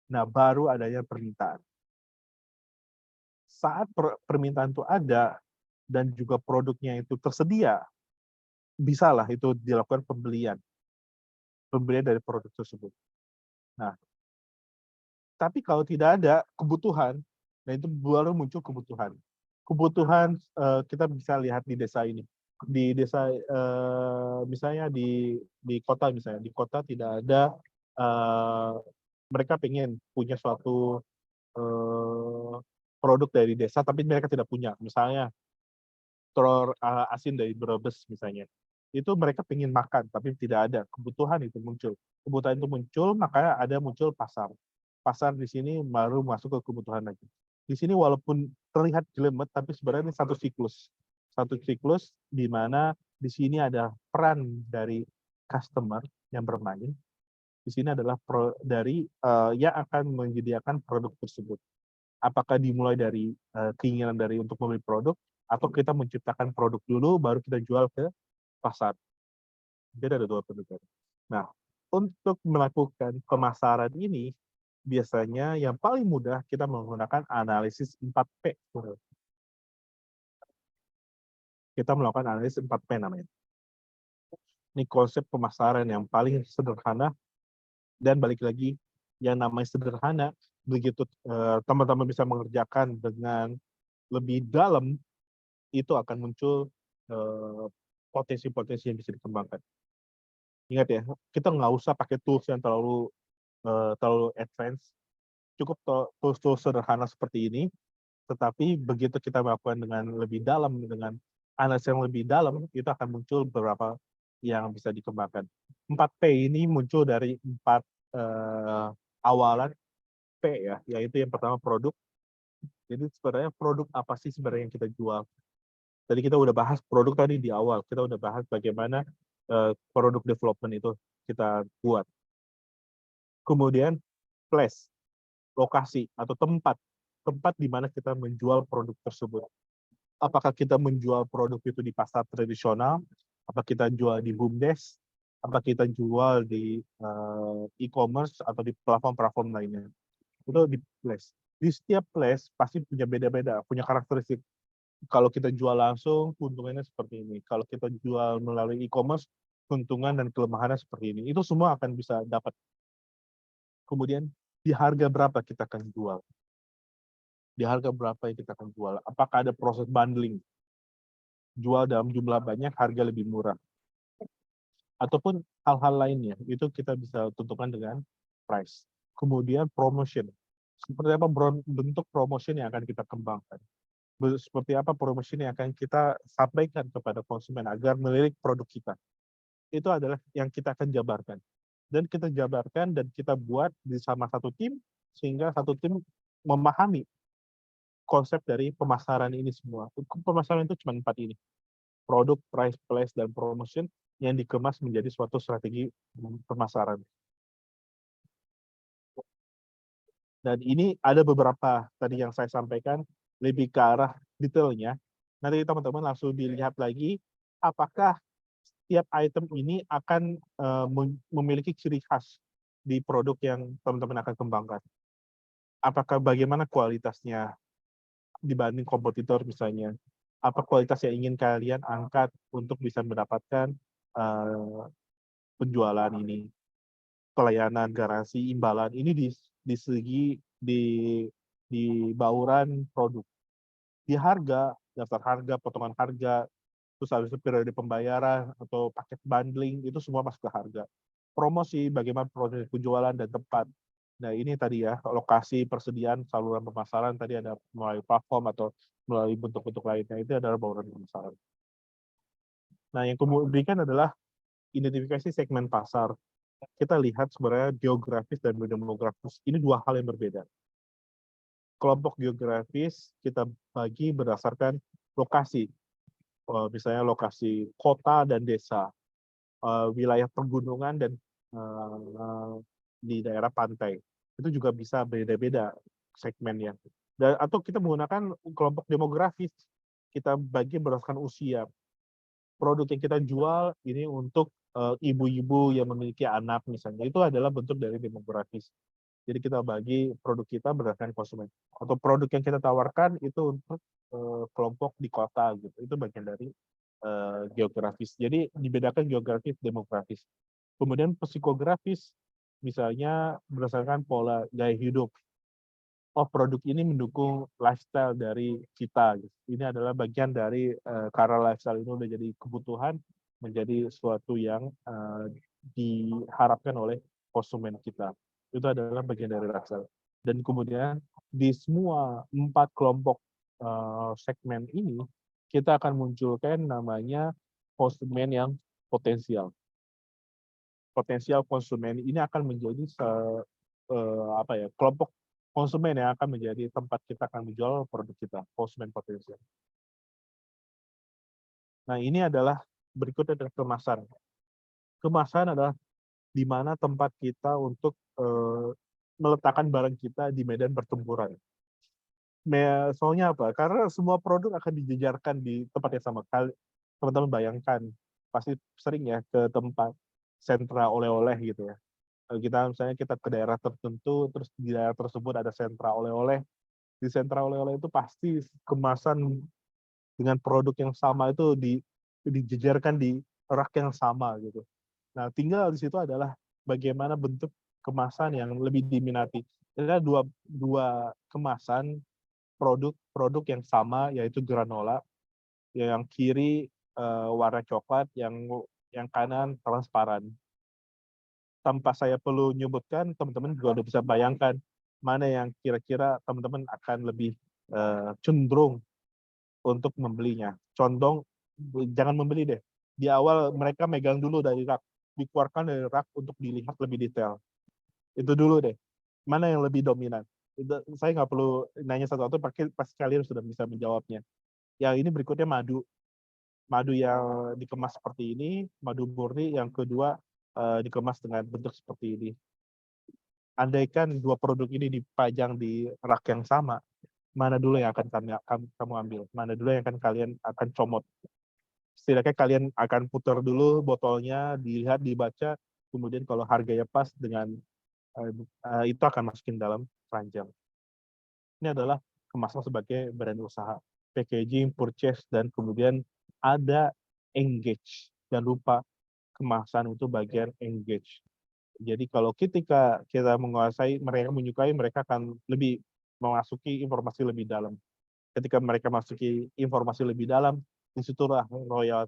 Nah, baru adanya permintaan. Saat permintaan itu ada dan juga produknya itu tersedia, bisalah itu dilakukan pembelian dari produk tersebut. Nah, tapi kalau tidak ada kebutuhan, nah itu baru muncul kebutuhan. Kebutuhan kita bisa lihat di desa ini. Di desa misalnya di kota misalnya, di kota tidak ada mereka pengen punya suatu produk dari desa tapi mereka tidak punya. Misalnya telur asin dari Brebes misalnya. Itu mereka pengen makan tapi tidak ada. Kebutuhan itu muncul. Kebutuhan itu muncul, makanya ada muncul pasar. Pasar di sini baru masuk ke kebutuhan lagi. Di sini walaupun terlihat jelimet, tapi sebenarnya ini satu siklus. Satu siklus di mana di sini ada peran dari customer yang bermain. Di sini adalah dari yang akan menyediakan produk tersebut. Apakah dimulai dari keinginan dari untuk membeli produk, atau kita menciptakan produk dulu, baru kita jual ke pasar. Jadi ada 2 pendekatan. Nah, untuk melakukan pemasaran ini, biasanya yang paling mudah kita menggunakan analisis 4P. Kita melakukan analisis 4P namanya. Ini konsep pemasaran yang paling sederhana, dan balik lagi, yang namanya sederhana, begitu teman-teman bisa mengerjakan dengan lebih dalam, itu akan muncul potensi-potensi yang bisa dikembangkan. Ingat ya, kita nggak usah pakai tools yang terlalu advance, cukup tools sederhana seperti ini, tetapi begitu kita melakukan dengan lebih dalam, dengan analisis yang lebih dalam, itu akan muncul beberapa yang bisa dikembangkan. 4P ini muncul dari 4 awalan P ya, yaitu yang pertama produk. Jadi sebenarnya produk apa sih sebenarnya yang kita jual? Tadi kita udah bahas produk tadi di awal, kita udah bahas bagaimana produk development itu kita buat. Kemudian place, lokasi atau tempat di mana kita menjual produk tersebut. Apakah kita menjual produk itu di pasar tradisional, apa kita jual di BUMDes, apa kita jual di e-commerce atau di platform-platform lainnya. Itu di place. Di setiap place pasti punya beda-beda, punya karakteristik. Kalau kita jual langsung, keuntungannya seperti ini. Kalau kita jual melalui e-commerce, keuntungan dan kelemahannya seperti ini. Itu semua akan bisa dapat. Kemudian, di harga berapa kita akan jual? Di harga berapa yang kita akan jual? Apakah ada proses bundling? Jual dalam jumlah banyak, harga lebih murah. Ataupun hal-hal lainnya, itu kita bisa tentukan dengan price. Kemudian promotion. Seperti apa bentuk promotion yang akan kita kembangkan? Seperti apa promotion yang akan kita sampaikan kepada konsumen agar melirik produk kita? Itu adalah yang kita akan jabarkan. Dan kita jabarkan dan kita buat di sama satu tim, sehingga satu tim memahami konsep dari pemasaran ini semua. Pemasaran itu cuma 4 ini. Produk, price, place, dan promotion yang dikemas menjadi suatu strategi pemasaran. Dan ini ada beberapa tadi yang saya sampaikan lebih ke arah detailnya. Nanti teman-teman langsung dilihat lagi apakah setiap item ini akan memiliki ciri khas di produk yang teman-teman akan kembangkan. Apakah bagaimana kualitasnya dibanding kompetitor misalnya? Apa kualitas yang ingin kalian angkat untuk bisa mendapatkan penjualan ini? Pelayanan, garansi, imbalan ini di segi di bauran produk. Di harga, daftar harga, potongan harga, terus habis itu periode pembayaran atau paket bundling, itu semua masuk ke harga. Promosi, bagaimana proses penjualan dan tempat. Nah ini tadi ya, lokasi, persediaan, saluran pemasaran, tadi ada melalui platform atau melalui bentuk-bentuk lainnya, itu adalah bauran pemasaran. Nah yang kemudian adalah identifikasi segmen pasar. Kita lihat sebenarnya geografis dan demografis, ini 2 hal yang berbeda. Kelompok geografis kita bagi berdasarkan lokasi, misalnya lokasi kota dan desa, wilayah pegunungan dan di daerah pantai. Itu juga bisa beda-beda segmennya. Atau kita menggunakan kelompok demografis, kita bagi berdasarkan usia. Produk yang kita jual ini untuk ibu-ibu yang memiliki anak misalnya, itu adalah bentuk dari demografis. Jadi kita bagi produk kita berdasarkan konsumen. Atau produk yang kita tawarkan itu untuk kelompok di kota gitu. Itu bagian dari geografis. Jadi dibedakan geografis, demografis. Kemudian psikografis, misalnya berdasarkan pola gaya hidup. Oh produk ini mendukung lifestyle dari kita. Ini adalah bagian dari karena lifestyle ini udah jadi kebutuhan, menjadi sesuatu yang diharapkan oleh konsumen kita. Itu adalah bagian dari lifestyle. Dan kemudian di semua 4 kelompok segmen ini, kita akan munculkan namanya konsumen yang potensial. Potensial konsumen ini akan menjadi kelompok konsumen yang akan menjadi tempat kita akan menjual produk kita, konsumen potensial. Nah, ini adalah berikutnya adalah kemasan. Kemasan adalah di mana tempat kita untuk meletakkan barang kita di medan pertempuran. Soalnya apa? Karena semua produk akan dijejarkan di tempat yang sama. Teman-teman bayangkan, pasti sering ya ke tempat sentra oleh-oleh gitu ya. Misalnya kita ke daerah tertentu, terus di daerah tersebut ada sentra oleh-oleh. Di sentra oleh-oleh itu pasti kemasan dengan produk yang sama itu dijejerkan di rak yang sama gitu. Nah, tinggal di situ adalah bagaimana bentuk kemasan yang lebih diminati. Ada dua kemasan produk yang sama, yaitu granola. Yang kiri warna coklat, yang kanan transparan. Tanpa saya perlu nyebutkan, teman-teman juga udah bisa bayangkan mana yang kira-kira teman-teman akan lebih cenderung untuk membelinya. Condong, jangan membeli deh. Di awal mereka megang dulu dari rak, dikeluarkan dari rak untuk dilihat lebih detail. Itu dulu deh. Mana yang lebih dominan? Saya nggak perlu nanya satu-satu, pasti kalian sudah bisa menjawabnya. Yang ini berikutnya madu. Madu yang dikemas seperti ini, madu murni. Yang kedua dikemas dengan bentuk seperti ini. Andaikan dua produk ini dipajang di rak yang sama, mana dulu yang akan kamu ambil? Mana dulu yang kalian akan comot? Setidaknya kalian akan putar dulu botolnya, dilihat, dibaca, kemudian kalau harganya pas dengan itu akan masukin dalam keranjang. Ini adalah kemasan sebagai brand usaha, packaging, purchase, dan kemudian ada engage. Jangan lupa kemasan itu bagian engage. Jadi kalau ketika kita menguasai, mereka menyukai, mereka akan lebih memasuki informasi lebih dalam. Ketika mereka masuki informasi lebih dalam, disitulah royal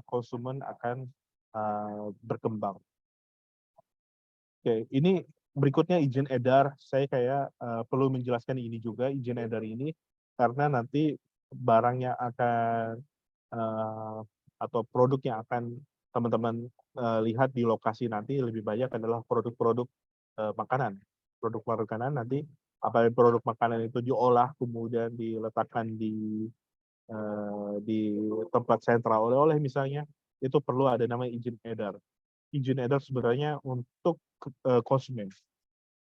konsumen akan berkembang. Oke, ini berikutnya izin edar. Saya perlu menjelaskan ini juga, izin edar ini, karena nanti barang yang akan atau produk yang akan teman-teman lihat di lokasi nanti lebih banyak adalah produk-produk makanan. Produk makanan nanti, apabila produk makanan itu diolah kemudian diletakkan di tempat sentra oleh-oleh misalnya, itu perlu ada namanya izin edar. Izin edar sebenarnya untuk konsumen.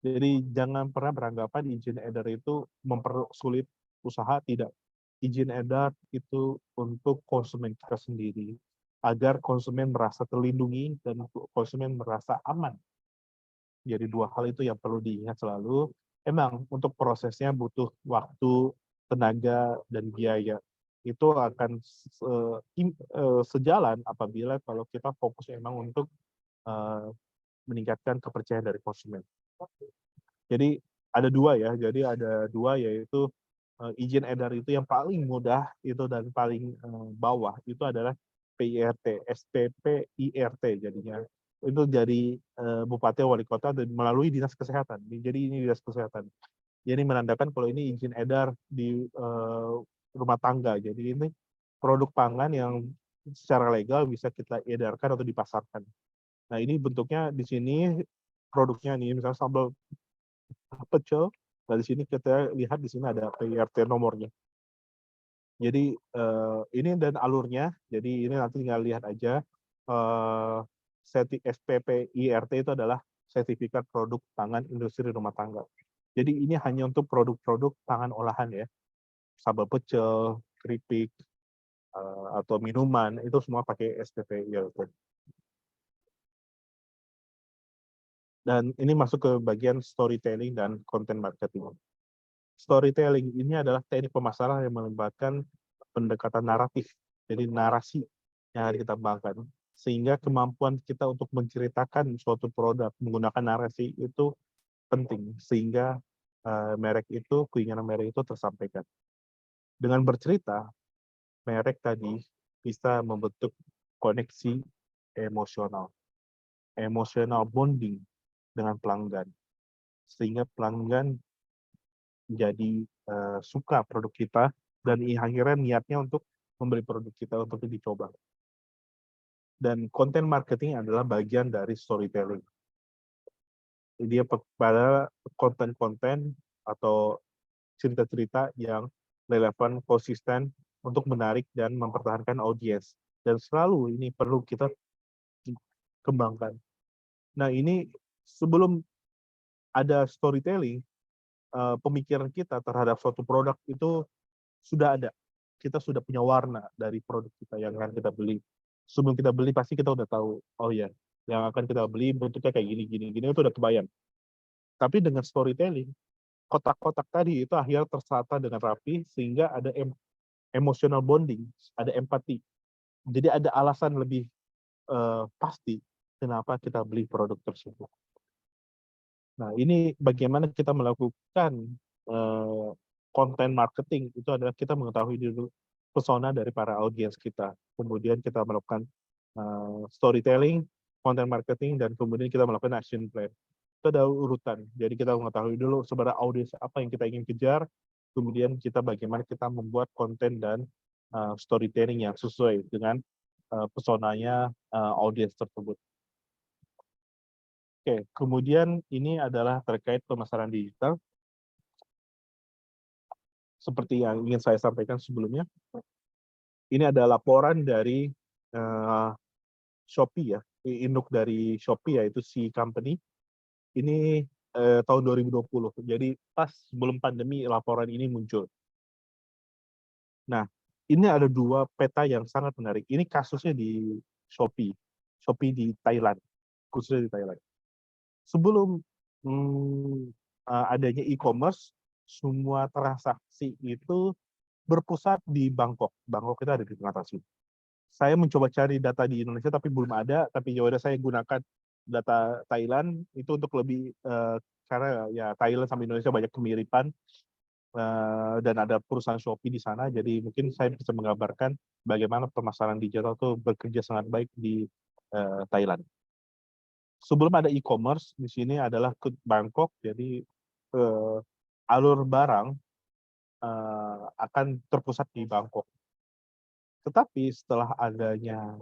Jadi jangan pernah beranggapan izin edar itu mempersulit usaha, tidak. Izin edar itu untuk konsumen kita sendiri, agar konsumen merasa terlindungi dan konsumen merasa aman. Jadi dua hal itu yang perlu diingat selalu. Emang untuk prosesnya butuh waktu, tenaga, dan biaya. Itu akan sejalan apabila kalau kita fokus emang untuk meningkatkan kepercayaan dari konsumen. Jadi ada dua ya, yaitu izin edar itu yang paling mudah itu dan paling bawah itu adalah PIRT, SPPIRT jadinya. Itu dari Bupati Wali Kota dan melalui Dinas Kesehatan. Jadi ini Dinas Kesehatan. Jadi menandakan kalau ini izin edar di rumah tangga. Jadi ini produk pangan yang secara legal bisa kita edarkan atau dipasarkan. Nah, ini bentuknya di sini produknya nih, misalnya sambal pecel. Nah, di sini kita lihat di sini ada PIRT nomornya. Jadi ini dan alurnya. Jadi ini nanti tinggal lihat aja. SPPIRT itu adalah sertifikat produk pangan industri rumah tangga. Jadi ini hanya untuk produk-produk pangan olahan ya. Sambal pecel, keripik, atau minuman, itu semua pakai SPPIRT. Dan ini masuk ke bagian storytelling dan content marketing. Storytelling ini adalah teknik pemasaran yang melibatkan pendekatan naratif, jadi narasi yang harus kita kembangkan. Sehingga kemampuan kita untuk menceritakan suatu produk menggunakan narasi itu penting, sehingga keinginan merek itu tersampaikan. Dengan bercerita, merek tadi bisa membentuk koneksi emosional bonding dengan pelanggan, sehingga pelanggan jadi suka produk kita dan akhirnya niatnya untuk membeli produk kita untuk dicoba. Dan content marketing adalah bagian dari storytelling. Dia pada konten-konten atau cerita-cerita yang relevan, konsisten untuk menarik dan mempertahankan audiens. Dan selalu ini perlu kita kembangkan. Nah, ini sebelum ada storytelling, pemikiran kita terhadap suatu produk itu sudah ada. Kita sudah punya warna dari produk kita yang akan kita beli. sebelum kita beli pasti kita udah tahu, oh ya, yang akan kita beli bentuknya kayak gini gini gini, itu udah kebayang. Tapi dengan storytelling, kotak-kotak tadi itu akhirnya tertata dengan rapi sehingga ada emotional bonding, ada empati. Jadi ada alasan lebih pasti kenapa kita beli produk tersebut. Nah, ini bagaimana kita melakukan konten marketing, itu adalah kita mengetahui dulu persona dari para audiens kita. Kemudian kita melakukan storytelling, content marketing, dan kemudian kita melakukan action plan. Itu ada urutan. Jadi kita mengetahui dulu sebenarnya audiens apa yang kita ingin kejar, kemudian kita bagaimana kita membuat konten dan storytelling yang sesuai dengan personanya audiens tersebut. Oke, kemudian ini adalah terkait pemasaran digital. Seperti yang ingin saya sampaikan sebelumnya, ini ada laporan dari Shopee ya, induk dari Shopee yaitu si company. Ini tahun 2020. Jadi pas sebelum pandemi laporan ini muncul. Nah, ini ada dua peta yang sangat menarik. Ini kasusnya di Shopee di Thailand, khususnya di Thailand. Sebelum adanya e-commerce, semua transaksi itu berpusat di Bangkok. Bangkok itu ada di tengah Asia. Saya mencoba cari data di Indonesia tapi belum ada. Tapi ya udah saya gunakan data Thailand itu untuk lebih karena ya Thailand sama Indonesia banyak kemiripan dan ada perusahaan Shopee di sana. Jadi mungkin saya bisa menggambarkan bagaimana pemasaran digital itu bekerja sangat baik di Thailand. Sebelum ada e-commerce, di sini adalah ke Bangkok, jadi alur barang akan terpusat di Bangkok. Tetapi setelah adanya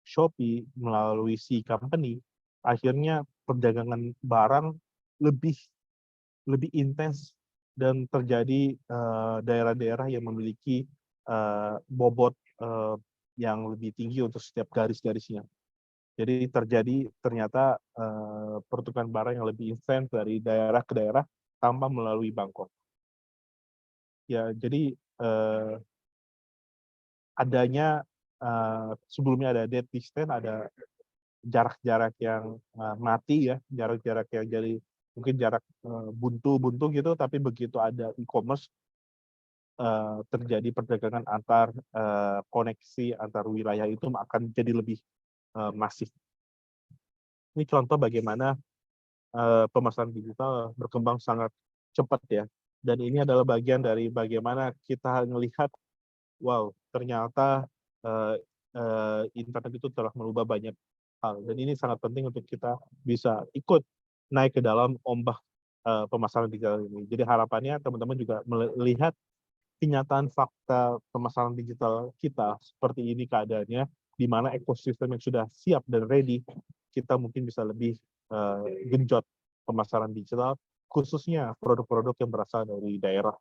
Shopee melalui si company, akhirnya perdagangan barang lebih intens dan terjadi daerah-daerah yang memiliki bobot yang lebih tinggi untuk setiap garis-garisnya. Jadi terjadi ternyata pertukaran barang yang lebih intens dari daerah ke daerah tanpa melalui Bangkok. Ya, jadi adanya sebelumnya ada dead distance, ada jarak-jarak yang mati ya, jarak-jarak yang jadi mungkin jarak buntu gitu, tapi begitu ada e-commerce terjadi perdagangan antar koneksi antar wilayah itu akan jadi lebih masif. Ini contoh bagaimana pemasaran digital berkembang sangat cepat ya. Dan ini adalah bagian dari bagaimana kita melihat, wow, ternyata internet itu telah merubah banyak hal. Dan ini sangat penting untuk kita bisa ikut naik ke dalam ombak pemasaran digital ini. Jadi harapannya teman-teman juga melihat kenyataan fakta pemasaran digital kita seperti ini keadaannya, di mana ekosistem yang sudah siap dan ready, kita mungkin bisa lebih genjot pemasaran digital, khususnya produk-produk yang berasal dari daerah.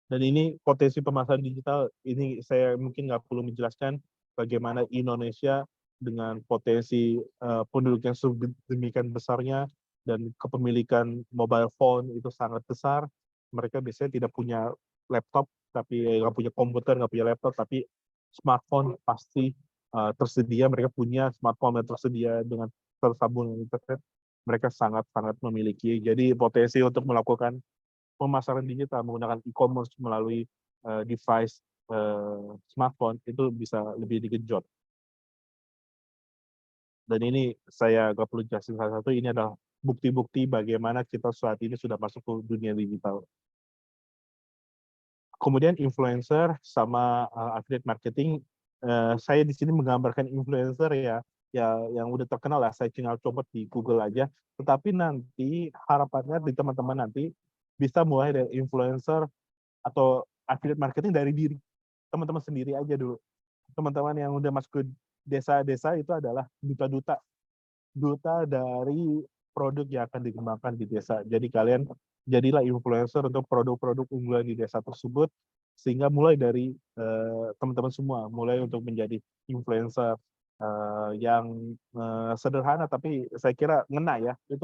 Dan ini potensi pemasaran digital, ini saya mungkin nggak perlu menjelaskan bagaimana Indonesia dengan potensi penduduk yang sedemikian besarnya dan kepemilikan mobile phone itu sangat besar. Mereka biasanya tidak punya laptop, tapi nggak punya komputer, nggak punya laptop, tapi smartphone pasti tersedia. Mereka punya smartphone yang tersedia dengan tersambung internet. Mereka sangat-sangat memiliki. Jadi potensi untuk melakukan pemasaran digital menggunakan e-commerce melalui device smartphone itu bisa lebih digenjot. Dan ini saya nggak perlu jelasin satu-satu, ini adalah bukti-bukti bagaimana kita saat ini sudah masuk ke dunia digital. Kemudian influencer sama affiliate marketing, saya di sini menggambarkan influencer ya yang udah terkenal lah, saya tinggal coba di Google aja. Tetapi nanti harapannya di teman-teman nanti bisa mulai dari influencer atau affiliate marketing dari diri teman-teman sendiri aja dulu. Teman-teman yang udah masuk ke desa-desa itu adalah duta dari produk yang akan dikembangkan di desa. Jadi kalian jadilah influencer untuk produk-produk unggulan di desa tersebut, sehingga mulai dari teman-teman semua, mulai untuk menjadi influencer yang sederhana, tapi saya kira ngena ya, itu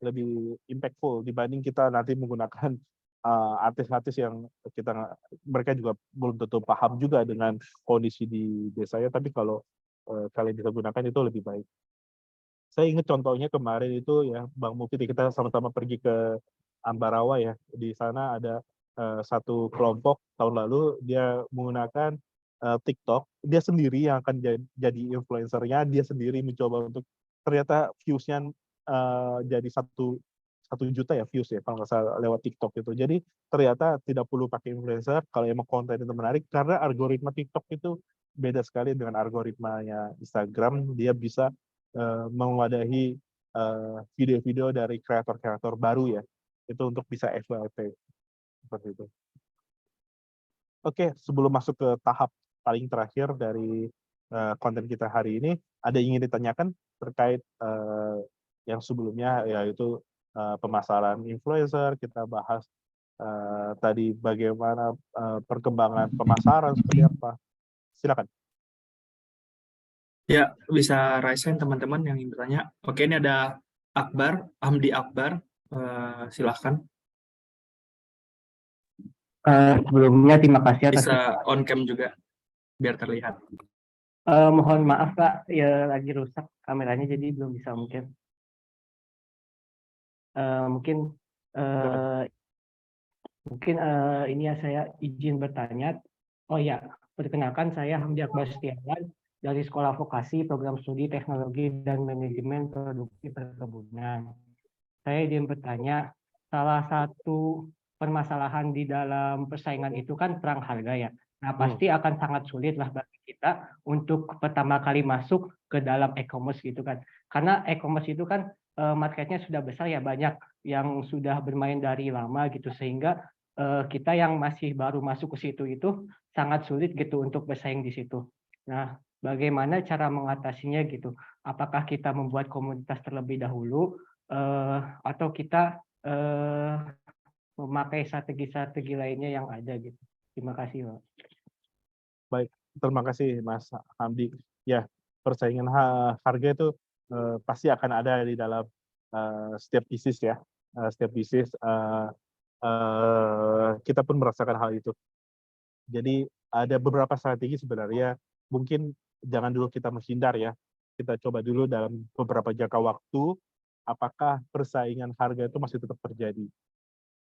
lebih impactful dibanding kita nanti menggunakan artis-artis yang mereka juga belum tentu paham juga dengan kondisi di desanya, tapi kalau kalian bisa gunakan itu lebih baik. Saya ingat contohnya kemarin itu ya, Bang Mufid, kita sama-sama pergi ke Ambarawa ya. Di sana ada satu kelompok tahun lalu dia menggunakan TikTok. Dia sendiri yang akan jadi influencernya, dia sendiri mencoba untuk, ternyata views-nya jadi 1 juta ya views ya kalau nggak salah lewat TikTok itu. Jadi ternyata tidak perlu pakai influencer kalau emang konten itu menarik, karena algoritma TikTok itu beda sekali dengan algoritmanya Instagram. Dia bisa mewadahi video-video dari kreator-kreator baru ya. Itu untuk bisa FYP seperti itu. Oke, sebelum masuk ke tahap paling terakhir dari konten kita hari ini, ada yang ingin ditanyakan terkait yang sebelumnya, yaitu pemasaran influencer. Kita bahas tadi bagaimana perkembangan pemasaran seperti apa. Silakan. Ya, bisa raise hand teman-teman yang ingin bertanya. Oke, ini ada Akbar, Hamdi Akbar. Silahkan. Sebelumnya terima kasih atas Bisa on cam juga, biar terlihat. mohon maaf Pak, ya lagi rusak kameranya jadi belum bisa mungkin. Ini ya saya izin bertanya. Oh ya, perkenalkan saya Hamdi Akbar Setiawan dari Sekolah Vokasi Program Studi Teknologi dan Manajemen Produksi Perkebunan. Saya izin bertanya, salah satu permasalahan di dalam persaingan itu kan perang harga ya. Nah, pasti akan sangat sulit lah bagi kita untuk pertama kali masuk ke dalam e-commerce gitu kan. Karena e-commerce itu kan marketnya sudah besar ya, banyak yang sudah bermain dari lama gitu, sehingga kita yang masih baru masuk ke situ itu sangat sulit gitu untuk bersaing di situ. Nah, bagaimana cara mengatasinya gitu? Apakah kita membuat komunitas terlebih dahulu atau kita memakai strategi-strategi lainnya yang ada gitu? Terima kasih, Pak. Baik, terima kasih Mas Hamdi. Ya, persaingan harga itu pasti akan ada di dalam setiap bisnis ya. Setiap bisnis kita pun merasakan hal itu. Jadi ada beberapa strategi sebenarnya, mungkin jangan dulu kita menghindar ya. Kita coba dulu dalam beberapa jangka waktu, apakah persaingan harga itu masih tetap terjadi.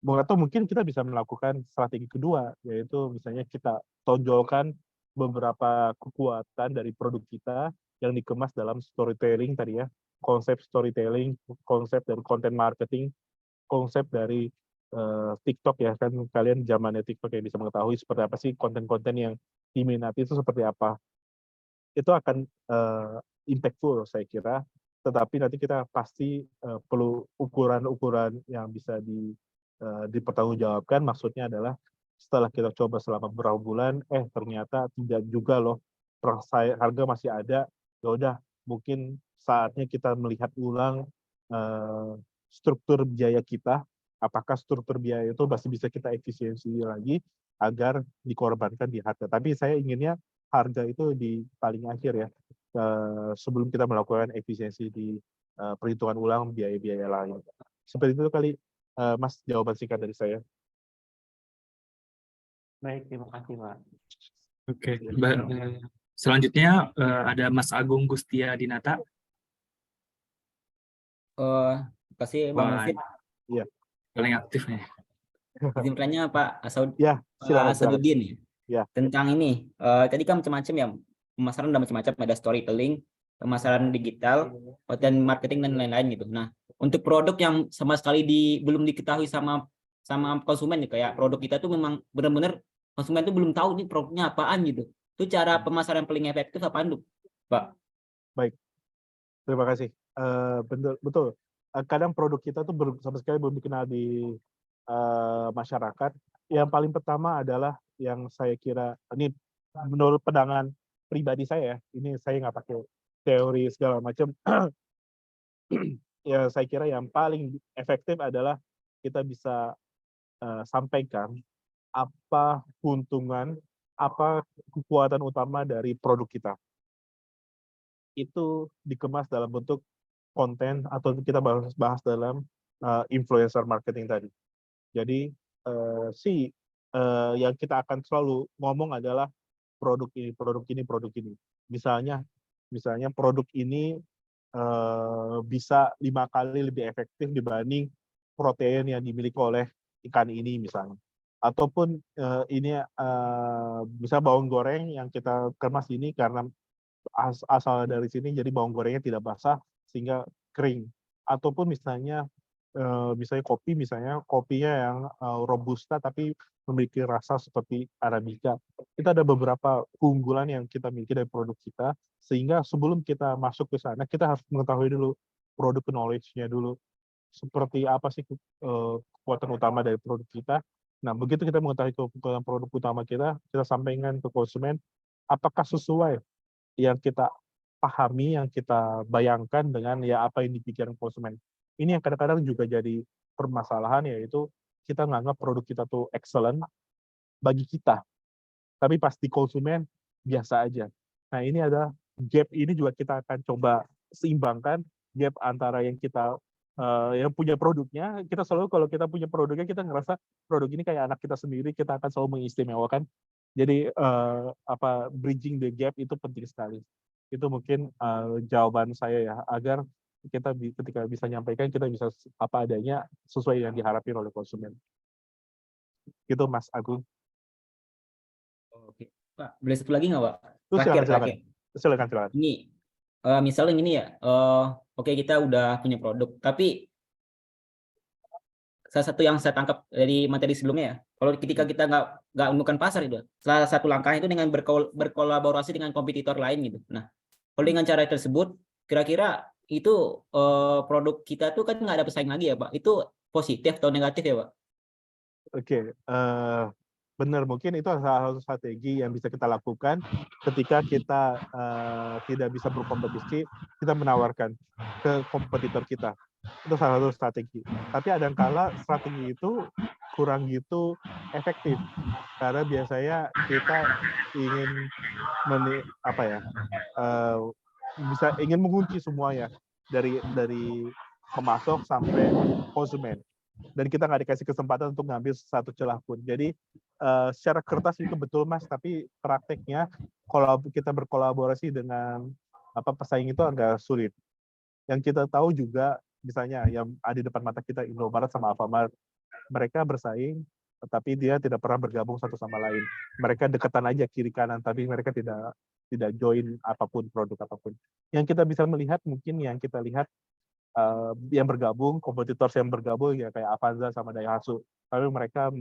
Atau mungkin kita bisa melakukan strategi kedua, yaitu misalnya kita tonjolkan beberapa kekuatan dari produk kita yang dikemas dalam storytelling tadi ya, konsep storytelling, konsep dari content marketing, konsep dari TikTok ya, kan kalian zamannya TikTok yang bisa mengetahui seperti apa sih konten-konten yang diminati itu seperti apa. Itu akan impactful saya kira, tetapi nanti kita pasti perlu ukuran-ukuran yang bisa dipertanggungjawabkan. Maksudnya adalah setelah kita coba selama beberapa bulan, ternyata tidak juga loh, harga masih ada, ya udah mungkin saatnya kita melihat ulang struktur biaya kita, apakah struktur biaya itu masih bisa kita efisiensi lagi agar dikorbankan di harga. Tapi saya inginnya harga itu di paling akhir ya, sebelum kita melakukan efisiensi di perhitungan ulang biaya-biaya lain. Seperti itu kali, Mas, jawaban singkat dari saya. Baik, terima kasih, Pak. Oke, selanjutnya ada Mas Agung Gustia Dinata. Terima kasih Bang Mufid. Iya. Paling aktif nih. Izin bertanya Pak Ya, silakan. Asaduddin ya. Tentang ini, tadi kan macam-macam ya, pemasaran ada macam-macam, ada storytelling, pemasaran digital, konten marketing dan lain-lain gitu. Nah, untuk produk yang sama sekali belum diketahui sama konsumen, kayak produk kita tuh memang benar-benar konsumen tuh belum tahu nih produknya apaan gitu. Itu cara pemasaran paling efektif apaan tuh, Pak? Baik, terima kasih. Betul. Kadang produk kita tuh sama sekali belum dikenal di masyarakat. Yang paling pertama adalah yang saya kira, ini menurut pandangan pribadi saya, ini saya nggak pakai teori segala macam. Ya, saya kira yang paling efektif adalah kita bisa sampaikan apa keuntungan, apa kekuatan utama dari produk kita. Itu dikemas dalam bentuk konten atau kita bahas dalam influencer marketing tadi. Jadi yang kita akan selalu ngomong adalah produk ini, produk ini, produk ini. Misalnya produk ini bisa 5 kali lebih efektif dibanding protein yang dimiliki oleh ikan ini misalnya. Ataupun ini bisa bawang goreng yang kita kemas ini karena asal dari sini, jadi bawang gorengnya tidak basah sehingga kering. Ataupun misalnya kopinya yang robusta tapi memiliki rasa seperti arabica. Kita ada beberapa keunggulan yang kita miliki dari produk kita, sehingga sebelum kita masuk ke sana kita harus mengetahui dulu produk knowledge-nya dulu. Seperti apa sih kekuatan utama dari produk kita. Nah, begitu kita mengetahui kekuatan produk utama kita sampaikan ke konsumen apakah sesuai yang kita pahami, yang kita bayangkan dengan ya apa yang dipikirkan konsumen. Ini yang kadang-kadang juga jadi permasalahan, yaitu kita menganggap produk kita tuh excellent bagi kita, tapi pasti konsumen biasa aja. Nah, ini ada gap, ini juga kita akan coba seimbangkan gap antara yang kita yang punya produknya. Kita selalu kalau kita punya produknya, kita ngerasa produk ini kayak anak kita sendiri, kita akan selalu mengistimewakan. Jadi bridging the gap itu penting sekali. Itu mungkin jawaban saya ya, agar kita ketika bisa nyampaikan, kita bisa apa adanya sesuai yang diharapin oleh konsumen. Itu Mas Agung. Oke, Pak, boleh satu lagi nggak, Pak? Silakan. Ini misalnya ini ya, oke, kita udah punya produk, tapi salah satu yang saya tangkap dari materi sebelumnya ya, kalau ketika kita nggak menemukan pasar itu, salah satu langkah itu dengan berkolaborasi dengan kompetitor lain gitu. Nah, kalau dengan cara tersebut, kira-kira itu produk kita tuh kan nggak ada pesaing lagi ya, Pak? Itu positif atau negatif ya, Pak? Oke, benar, mungkin itu salah satu strategi yang bisa kita lakukan ketika kita tidak bisa berkompetisi, kita menawarkan ke kompetitor kita. Itu salah satu strategi. Tapi kadangkala strategi itu kurang gitu efektif, karena biasanya kita ingin ingin mengunci semuanya dari pemasok sampai konsumen, dan kita nggak dikasih kesempatan untuk ngambil satu celah pun. Jadi secara kertas itu betul Mas, tapi prakteknya kalau kita berkolaborasi dengan pesaing itu agak sulit. Yang kita tahu juga misalnya yang ada di depan mata kita, Indomaret sama Alfamart, mereka bersaing tapi dia tidak pernah bergabung satu sama lain. Mereka dekatan aja kiri kanan, tapi mereka tidak join apapun, produk apapun. Yang kita bisa melihat, mungkin yang kita lihat yang bergabung, kompetitor yang bergabung ya kayak Avanza sama Daihatsu. Tapi mereka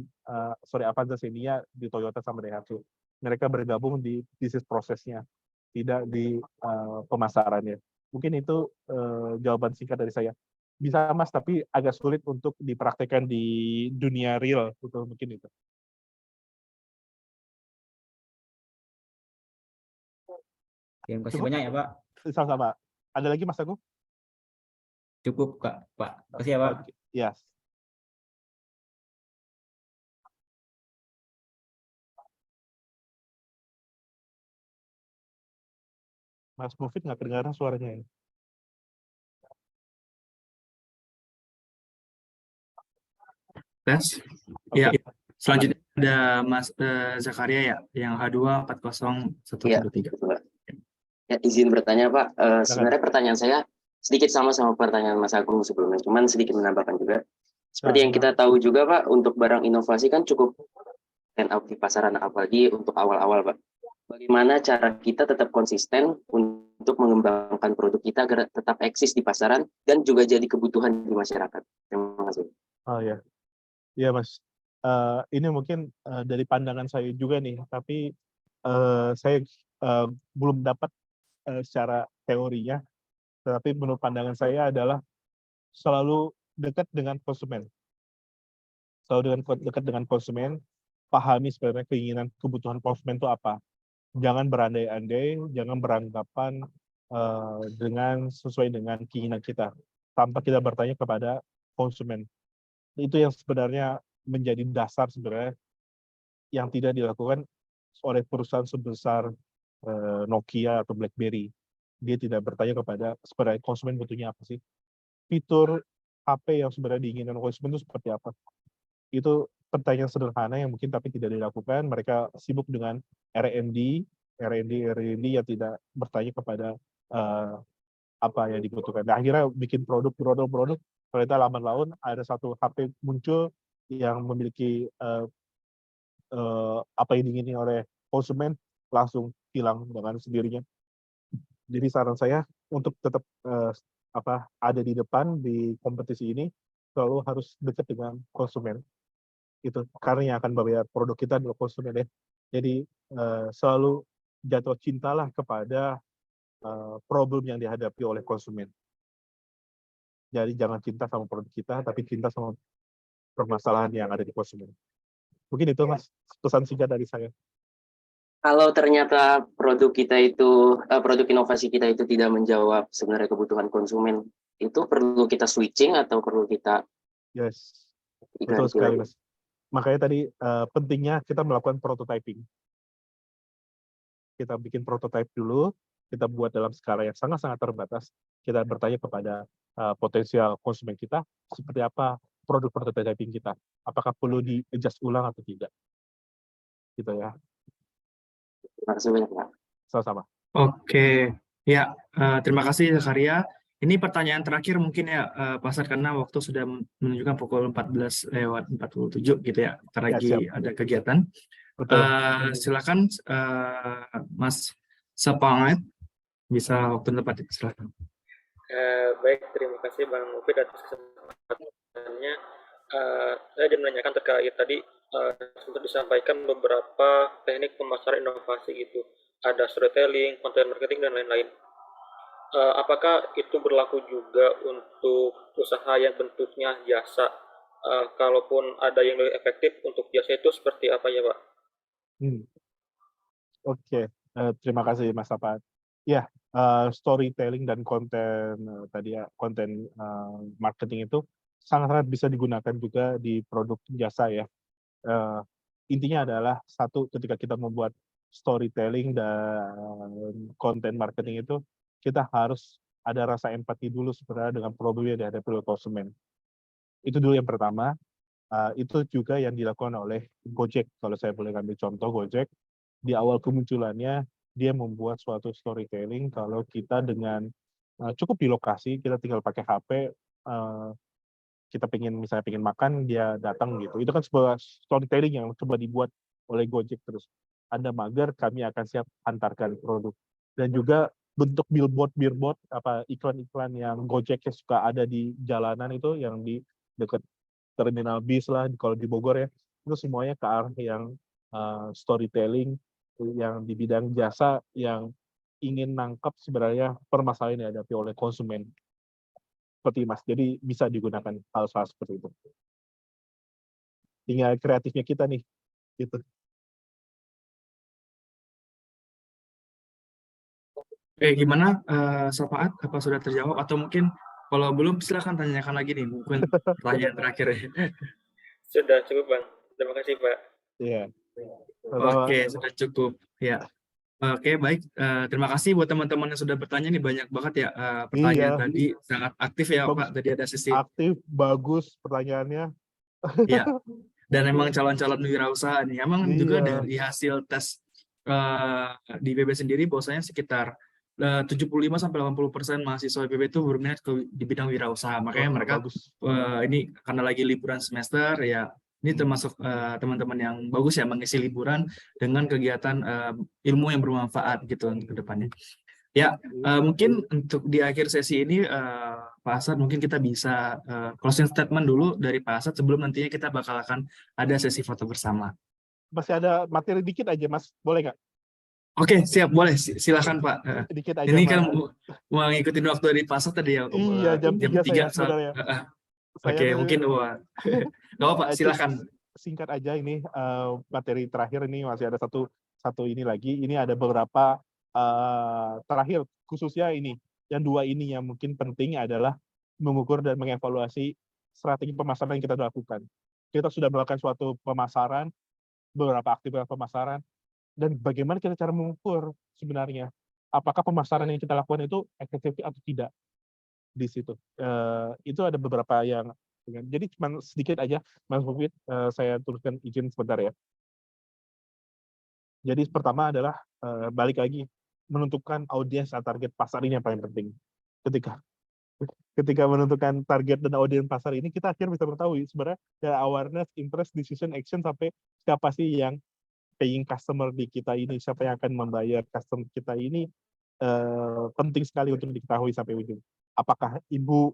Avanza Xenia di Toyota sama Daihatsu. Mereka bergabung di bisnis prosesnya, tidak di pemasarannya. Mungkin itu jawaban singkat dari saya. Bisa Mas, tapi agak sulit untuk dipraktekkan di dunia real, betul, mungkin itu. Terima kasih banyak ya, Pak. Sama-sama. Ada lagi Mas Agung? Cukup, Pak. Terima kasih ya, Pak. Yes. Mas Mufid nggak kedengaran suaranya ya? Tes. Okay. Ya. Selanjutnya ada Mas Zakaria ya, yang H2401113. Ya, izin bertanya Pak. Sebenarnya pertanyaan saya sedikit sama pertanyaan Mas Agung sebelumnya, cuman sedikit menambahkan juga. Seperti yang kita tahu juga Pak, untuk barang inovasi kan cukup stand out di pasaran, apalagi untuk awal-awal Pak. Bagaimana cara kita tetap konsisten untuk mengembangkan produk kita agar tetap eksis di pasaran dan juga jadi kebutuhan di masyarakat? Terima kasih. Oh ya, iya Mas. Ini mungkin dari pandangan saya juga nih, tapi saya belum dapat secara teorinya, tetapi menurut pandangan saya adalah selalu dekat dengan konsumen. Selalu dekat dengan konsumen, pahami sebenarnya keinginan, kebutuhan konsumen itu apa. Jangan berandai-andai, jangan beranggapan sesuai dengan keinginan kita, tanpa kita bertanya kepada konsumen. Itu yang sebenarnya menjadi dasar sebenarnya yang tidak dilakukan oleh perusahaan sebesar Nokia atau BlackBerry. Dia tidak bertanya kepada sebenarnya konsumen butuhnya apa sih. Fitur HP yang sebenarnya diinginkan konsumen itu seperti apa. Itu pertanyaan sederhana yang mungkin tapi tidak dilakukan. Mereka sibuk dengan R&D yang tidak bertanya kepada apa yang dibutuhkan. Nah, akhirnya bikin produk, ternyata lambat laun ada satu HP muncul yang memiliki apa yang diingini oleh konsumen, langsung hilang dengan sendirinya. Jadi saran saya untuk tetap ada di depan di kompetisi ini, selalu harus dekat dengan konsumen. Itu karena yang akan membayar produk kita adalah konsumen ya. Jadi selalu jatuh cintalah kepada problem yang dihadapi oleh konsumen. Jadi jangan cinta sama produk kita, tapi cinta sama permasalahan yang ada di konsumen. Mungkin itu Mas, pesan singkat dari saya. Kalau ternyata produk kita itu, produk inovasi kita itu tidak menjawab sebenarnya kebutuhan konsumen, itu perlu kita switching atau perlu kita... Yes, betul sekali Mas. Makanya tadi pentingnya kita melakukan prototyping. Kita bikin prototype dulu, kita buat dalam skala yang sangat-sangat terbatas. Kita bertanya kepada potensial konsumen kita, seperti apa produk prototyping kita. Apakah perlu di-adjust ulang atau tidak. Gitu ya. Terima kasih banyak, Pak. Sama-sama. Oke, ya terima kasih Zakaria. Ini pertanyaan terakhir mungkin ya Pak Asad, karena waktu sudah menunjukkan pukul 14:47 gitu ya. Ntar lagi ada kegiatan. Silakan Mas Sepanget, bisa waktu tepat, silakan. Baik, terima kasih Bang Mufid atas kesempatannya. Saya ingin menanyakan terkait tadi sempat disampaikan beberapa teknik pemasaran inovasi gitu. Ada storytelling, content marketing, dan lain-lain. Apakah itu berlaku juga untuk usaha yang bentuknya jasa? Kalaupun ada yang lebih efektif untuk jasa itu seperti apa ya Pak? Oke, terima kasih Mas Sapat. Ya, storytelling dan konten tadi ya, konten marketing itu sangat-sangat bisa digunakan juga di produk jasa ya. Intinya adalah satu, ketika kita membuat storytelling dan konten marketing itu, kita harus ada rasa empati dulu sebenarnya dengan problem yang dihadapi oleh konsumen. Itu dulu yang pertama. Itu juga yang dilakukan oleh Gojek. Kalau saya boleh ambil contoh Gojek, di awal kemunculannya dia membuat suatu storytelling kalau kita dengan cukup di lokasi, kita tinggal pakai HP, kita misalnya pengen makan, dia datang gitu. Itu kan sebuah storytelling yang coba dibuat oleh Gojek terus. Anda mager, kami akan siap antarkan produk. Dan juga bentuk billboard, iklan-iklan yang Gojek suka ada di jalanan itu, yang di dekat terminal bis lah, kalau di Bogor ya, itu semuanya ke arah yang storytelling, yang di bidang jasa, yang ingin nangkap sebenarnya permasalahan yang dihadapi oleh konsumen. Seperti Mas, jadi bisa digunakan hal-hal seperti itu. Tinggal kreatifnya kita nih, gitu. Gimana Sapaat? Apa sudah terjawab? Atau mungkin kalau belum silakan tanyakan lagi nih, mungkin pertanyaan terakhir. Sudah cukup Bang. Terima kasih Pak. Iya. Oke, sudah cukup. Ya. Oke, baik. Terima kasih buat teman-teman yang sudah bertanya nih, banyak banget ya pertanyaan tadi, sangat aktif ya bagus, Pak. Tadi ada sesi aktif, bagus pertanyaannya. Iya. Dan emang calon-calon wirausaha nih. Emang juga dari hasil tes di IPB sendiri, bahwasanya sekitar 75-80% mahasiswa IPB itu berminat di bidang wirausaha. Makanya mereka ini karena lagi liburan semester ya. Ini termasuk teman-teman yang bagus ya, mengisi liburan dengan kegiatan ilmu yang bermanfaat gitu untuk kedepannya. Ya, mungkin untuk di akhir sesi ini Pak Asad, mungkin kita bisa closing statement dulu dari Pak Asad sebelum nantinya kita bakal akan ada sesi foto bersama. Masih ada materi dikit aja Mas, boleh nggak? Oke, siap, boleh. Silakan Pak. Dikit aja, ini kan mau ngikutin waktu dari Pak Asad tadi ya. Iya, jam 3 sebenarnya. Oke, mungkin nggak apa-apa, silakan. Singkat aja ini materi terakhir ini masih ada satu ini lagi. Ini ada beberapa terakhir, khususnya ini. Yang dua ini yang mungkin penting adalah mengukur dan mengevaluasi strategi pemasaran yang kita lakukan. Kita sudah melakukan suatu pemasaran, beberapa aktivitas pemasaran, dan bagaimana kita cara mengukur sebenarnya apakah pemasaran yang kita lakukan itu efektif atau tidak di situ. Itu ada beberapa yang kan. Jadi cuma sedikit aja, Mas Mufid, saya tuliskan izin sebentar ya. Jadi pertama adalah balik lagi menentukan audiens atau target pasar ini yang paling penting. Ketika menentukan target dan audiens pasar ini, kita akhirnya bisa mengetahui sebenarnya dari awareness, interest, decision, action, sampai siapa sih yang paying customer di kita ini, siapa yang akan membayar customer kita ini, penting sekali untuk diketahui sampai ujung. Apakah ibu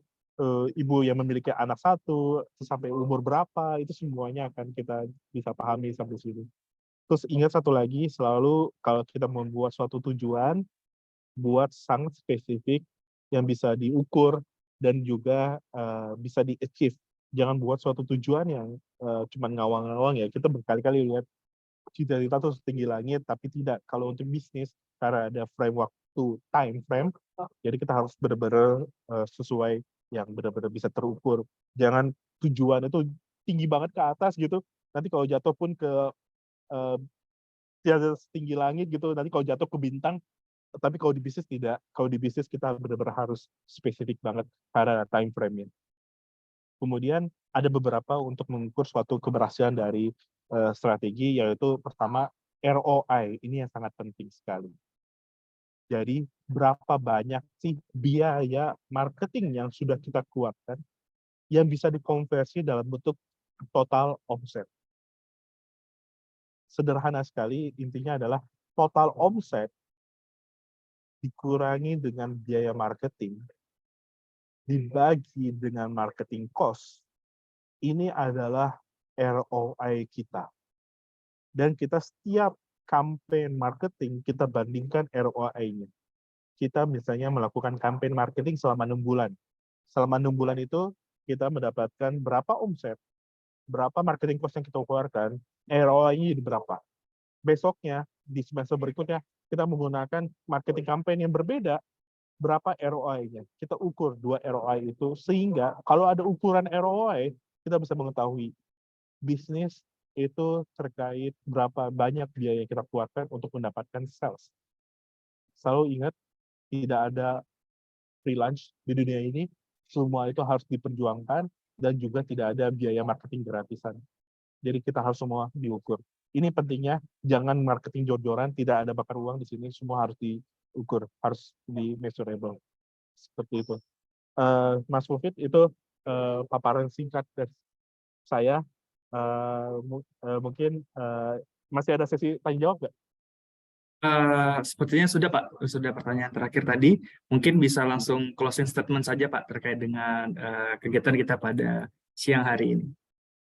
yang memiliki anak satu, sampai umur berapa, itu semuanya akan kita bisa pahami sampai sini. Terus ingat satu lagi, selalu kalau kita membuat suatu tujuan, buat sangat spesifik yang bisa diukur dan juga bisa di-achieve. Jangan buat suatu tujuan yang cuma ngawang-ngawang ya. Kita berkali-kali lihat cita-cita tuh setinggi langit, tapi tidak. Kalau untuk bisnis, karena ada framework time frame, jadi kita harus benar-benar sesuai yang benar-benar bisa terukur. Jangan tujuan itu tinggi banget ke atas gitu, nanti kalau jatuh pun ke setinggi langit gitu, nanti kalau jatuh ke bintang. Tapi kalau di bisnis tidak, kalau di bisnis kita benar-benar harus spesifik banget pada time frame-nya. Kemudian ada beberapa untuk mengukur suatu keberhasilan dari strategi, yaitu pertama ROI, ini yang sangat penting sekali. Jadi berapa banyak sih biaya marketing yang sudah kita keluarkan yang bisa dikonversi dalam bentuk total omset. Sederhana sekali, intinya adalah total omset dikurangi dengan biaya marketing, dibagi dengan marketing cost, ini adalah ROI kita. Dan kita setiap campaign marketing, kita bandingkan ROI-nya. Kita misalnya melakukan campaign marketing selama 6 bulan. Selama 6 bulan itu, kita mendapatkan berapa omset, berapa marketing cost yang kita keluarkan, ROI-nya jadi berapa. Besoknya, di semester berikutnya, kita menggunakan marketing campaign yang berbeda, berapa ROI-nya. Kita ukur 2 ROI itu, sehingga kalau ada ukuran ROI, kita bisa mengetahui bisnis itu terkait berapa banyak biaya yang kita keluarkan untuk mendapatkan sales. Selalu ingat, tidak ada free lunch di dunia ini, semua itu harus diperjuangkan, dan juga tidak ada biaya marketing gratisan. Jadi kita harus semua diukur. Ini pentingnya, jangan marketing jor-joran, tidak ada bakar uang di sini, semua harus diukur, harus di-measurable. Seperti itu. Mas Mufid, itu paparan singkat dari saya. Mungkin masih ada sesi tanya-jawab nggak? Sepertinya sudah, Pak. Sudah pertanyaan terakhir tadi. Mungkin bisa langsung closing statement saja, Pak, terkait dengan kegiatan kita pada siang hari ini.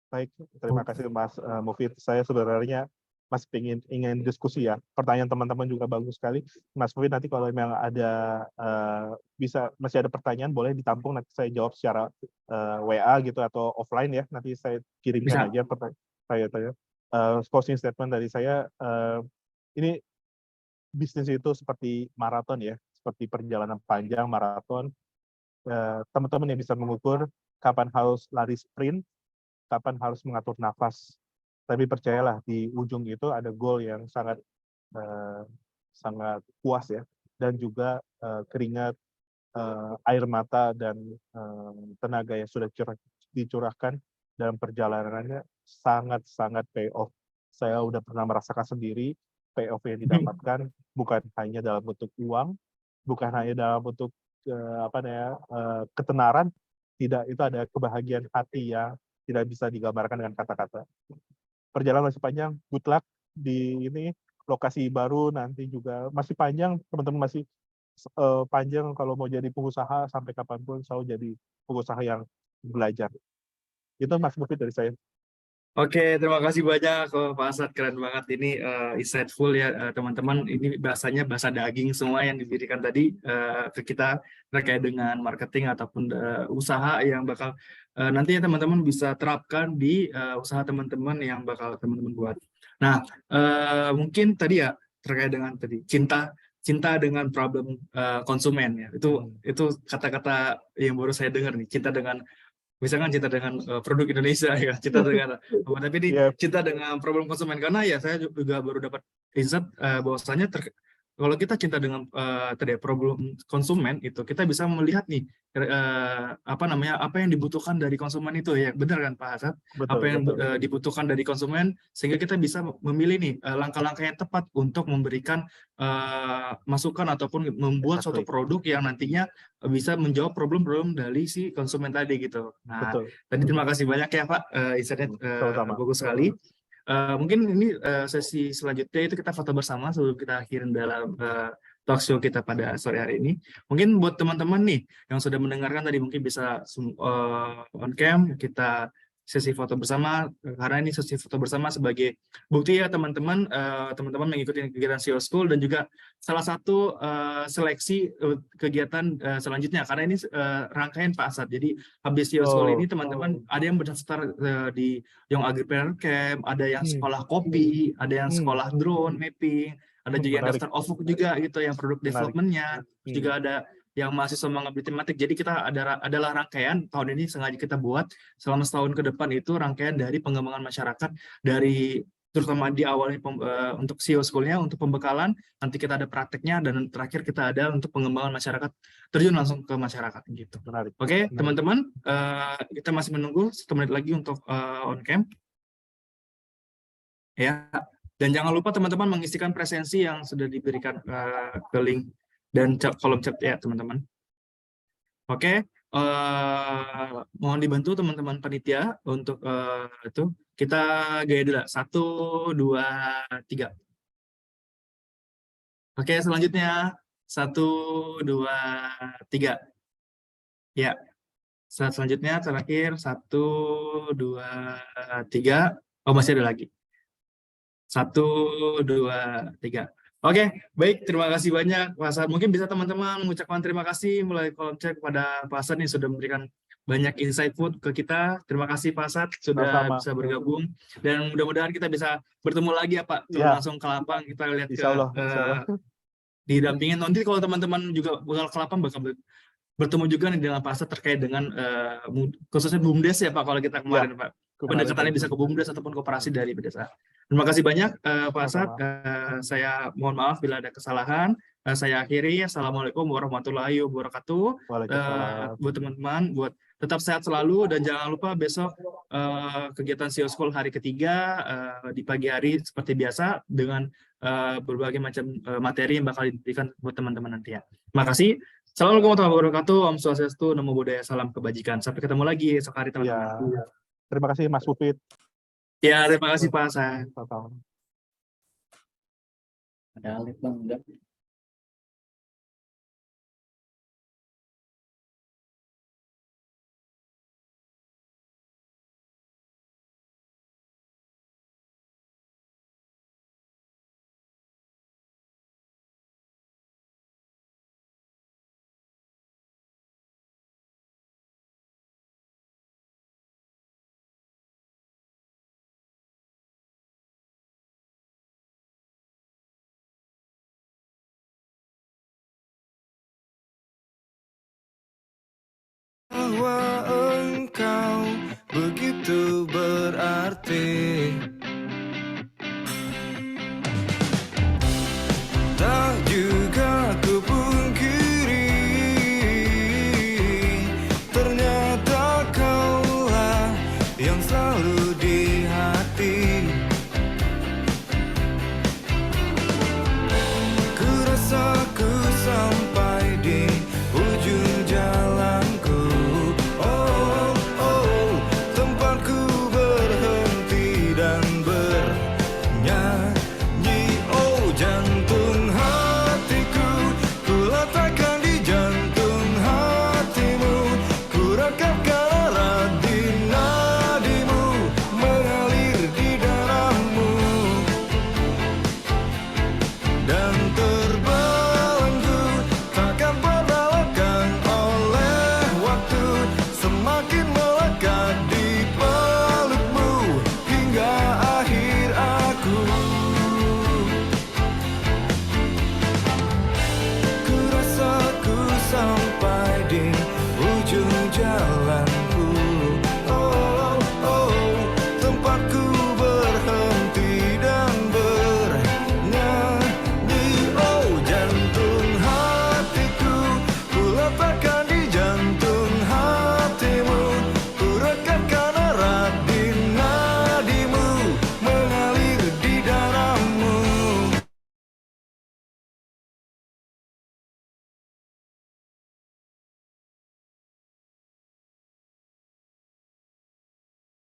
Baik, terima kasih Mas Mufid. Saya sebenarnya masih ingin diskusi ya. Pertanyaan teman-teman juga bagus sekali. Mas Mufid, nanti kalau memang ada masih ada pertanyaan, boleh ditampung, nanti saya jawab secara WA gitu atau offline ya. Nanti saya kirimkan aja pertanyaan. Closing statement dari saya, ini bisnis itu seperti maraton ya, seperti perjalanan panjang maraton. Teman-teman yang bisa mengukur kapan harus lari sprint, kapan harus mengatur nafas. Tapi percayalah, di ujung itu ada goal yang sangat puas ya, dan juga keringat, air mata, dan tenaga yang sudah dicurahkan dalam perjalanannya sangat-sangat pay off. Saya udah pernah merasakan sendiri pay off yang didapatkan, bukan hanya dalam bentuk uang, bukan hanya dalam bentuk ketenaran, tidak, itu ada kebahagiaan hati yang tidak bisa digambarkan dengan kata-kata. Perjalanan masih panjang, good luck di ini, lokasi baru nanti juga masih panjang, teman-teman masih panjang kalau mau jadi pengusaha, sampai kapanpun selalu jadi pengusaha yang belajar. Itu Mas Mufid dari saya. Oke, terima kasih banyak Pak Asad, keren banget ini, insightful ya teman-teman. Ini bahasanya bahasa daging semua yang diberikan tadi ke kita terkait dengan marketing ataupun usaha yang bakal nantinya teman-teman bisa terapkan di usaha teman-teman yang bakal teman-teman buat. Nah, mungkin tadi ya terkait dengan tadi cinta dengan problem konsumen ya. Itu kata-kata yang baru saya dengar nih, cinta dengan, misalkan cinta dengan produk Indonesia ya, cinta dengan tapi ini cinta dengan problem konsumen, karena ya saya juga baru dapat insight bahwasanya kalau kita cinta dengan tadi problem konsumen itu, kita bisa melihat nih apa yang dibutuhkan dari konsumen itu, ya benar kan Pak Hasan? Betul, Apa yang betul. dibutuhkan dari konsumen, sehingga kita bisa memilih nih langkah-langkah yang tepat untuk memberikan masukan ataupun membuat suatu Exactly. produk yang nantinya bisa menjawab problem-problem dari si konsumen tadi gitu. Nah, Betul. tadi terima kasih banyak ya Pak, insight-nya Sama-sama. bagus sekali. Mungkin ini sesi selanjutnya itu kita foto bersama sebelum kita akhirin dalam talk show kita pada sore hari ini. Mungkin buat teman-teman nih yang sudah mendengarkan tadi mungkin bisa on cam kita sesi foto bersama, karena ini sesi foto bersama sebagai bukti ya teman-teman mengikuti kegiatan CEO School dan juga salah satu seleksi kegiatan selanjutnya, karena ini rangkaian Pak Asad. Jadi habis CEO School ini teman-teman ada yang berdaftar di Young Agripreneur Camp, ada yang sekolah kopi, ada yang sekolah drone mapping, ada juga yang daftar OVUK juga gitu yang produk development-nya, juga ada yang mahasiswa mengabdi tematik. Jadi kita adalah rangkaian tahun ini sengaja kita buat selama setahun ke depan, itu rangkaian dari pengembangan masyarakat, dari terutama di awalnya untuk CEO School-nya untuk pembekalan, nanti kita ada prakteknya, dan terakhir kita ada untuk pengembangan masyarakat, terjun langsung ke masyarakat gitu. Menarik. Oke, teman-teman, kita masih menunggu 1 menit lagi untuk on cam. Ya, dan jangan lupa teman-teman mengisikan presensi yang sudah diberikan ke link dan kolom chat ya teman-teman. Oke, mohon dibantu teman-teman panitia untuk itu kita gaya dulu. 1, 2, 3. Oke, selanjutnya 1, 2, 3. Ya, selanjutnya terakhir 1, 2, 3. Oh, masih ada lagi. 1, 2, 3. Oke, baik. Terima kasih banyak Pak Asad. Mungkin bisa teman-teman mengucapkan terima kasih melalui kolom chat kepada Pak Asad yang sudah memberikan banyak insightful ke kita. Terima kasih Pak Asad sudah bisa bergabung. Dan mudah-mudahan kita bisa bertemu lagi ya Pak. Langsung ke lapang kita lihat Insya Allah. didampingin. Nanti kalau teman-teman juga bakal ke lapang bakal bertemu juga nih dengan Pak Asad terkait dengan khususnya BUMDes ya Pak, kalau kita kemarin Pak. Pendekatannya bisa ke BUMDes ataupun koperasi dari pedesaan. Terima kasih banyak Pak Asad. Saya mohon maaf bila ada kesalahan. Saya akhiri. Assalamualaikum warahmatullahi wabarakatuh. Buat teman-teman, buat tetap sehat selalu, dan jangan lupa besok kegiatan CEO School hari ketiga di pagi hari seperti biasa dengan berbagai macam materi yang bakal diberikan buat teman-teman nanti ya. Terima kasih. Assalamualaikum warahmatullahi wabarakatuh. Om Swastiastu, Namo Buddhaya, salam kebajikan. Sampai ketemu lagi esok hari teman-teman. Ya. Terima kasih Mas Pupit. Ya, terima kasih Pak Hasan. Ada live bang, enggak? Bahwa engkau begitu berarti, tak juga kupungkiri, ternyata kaulah yang selalu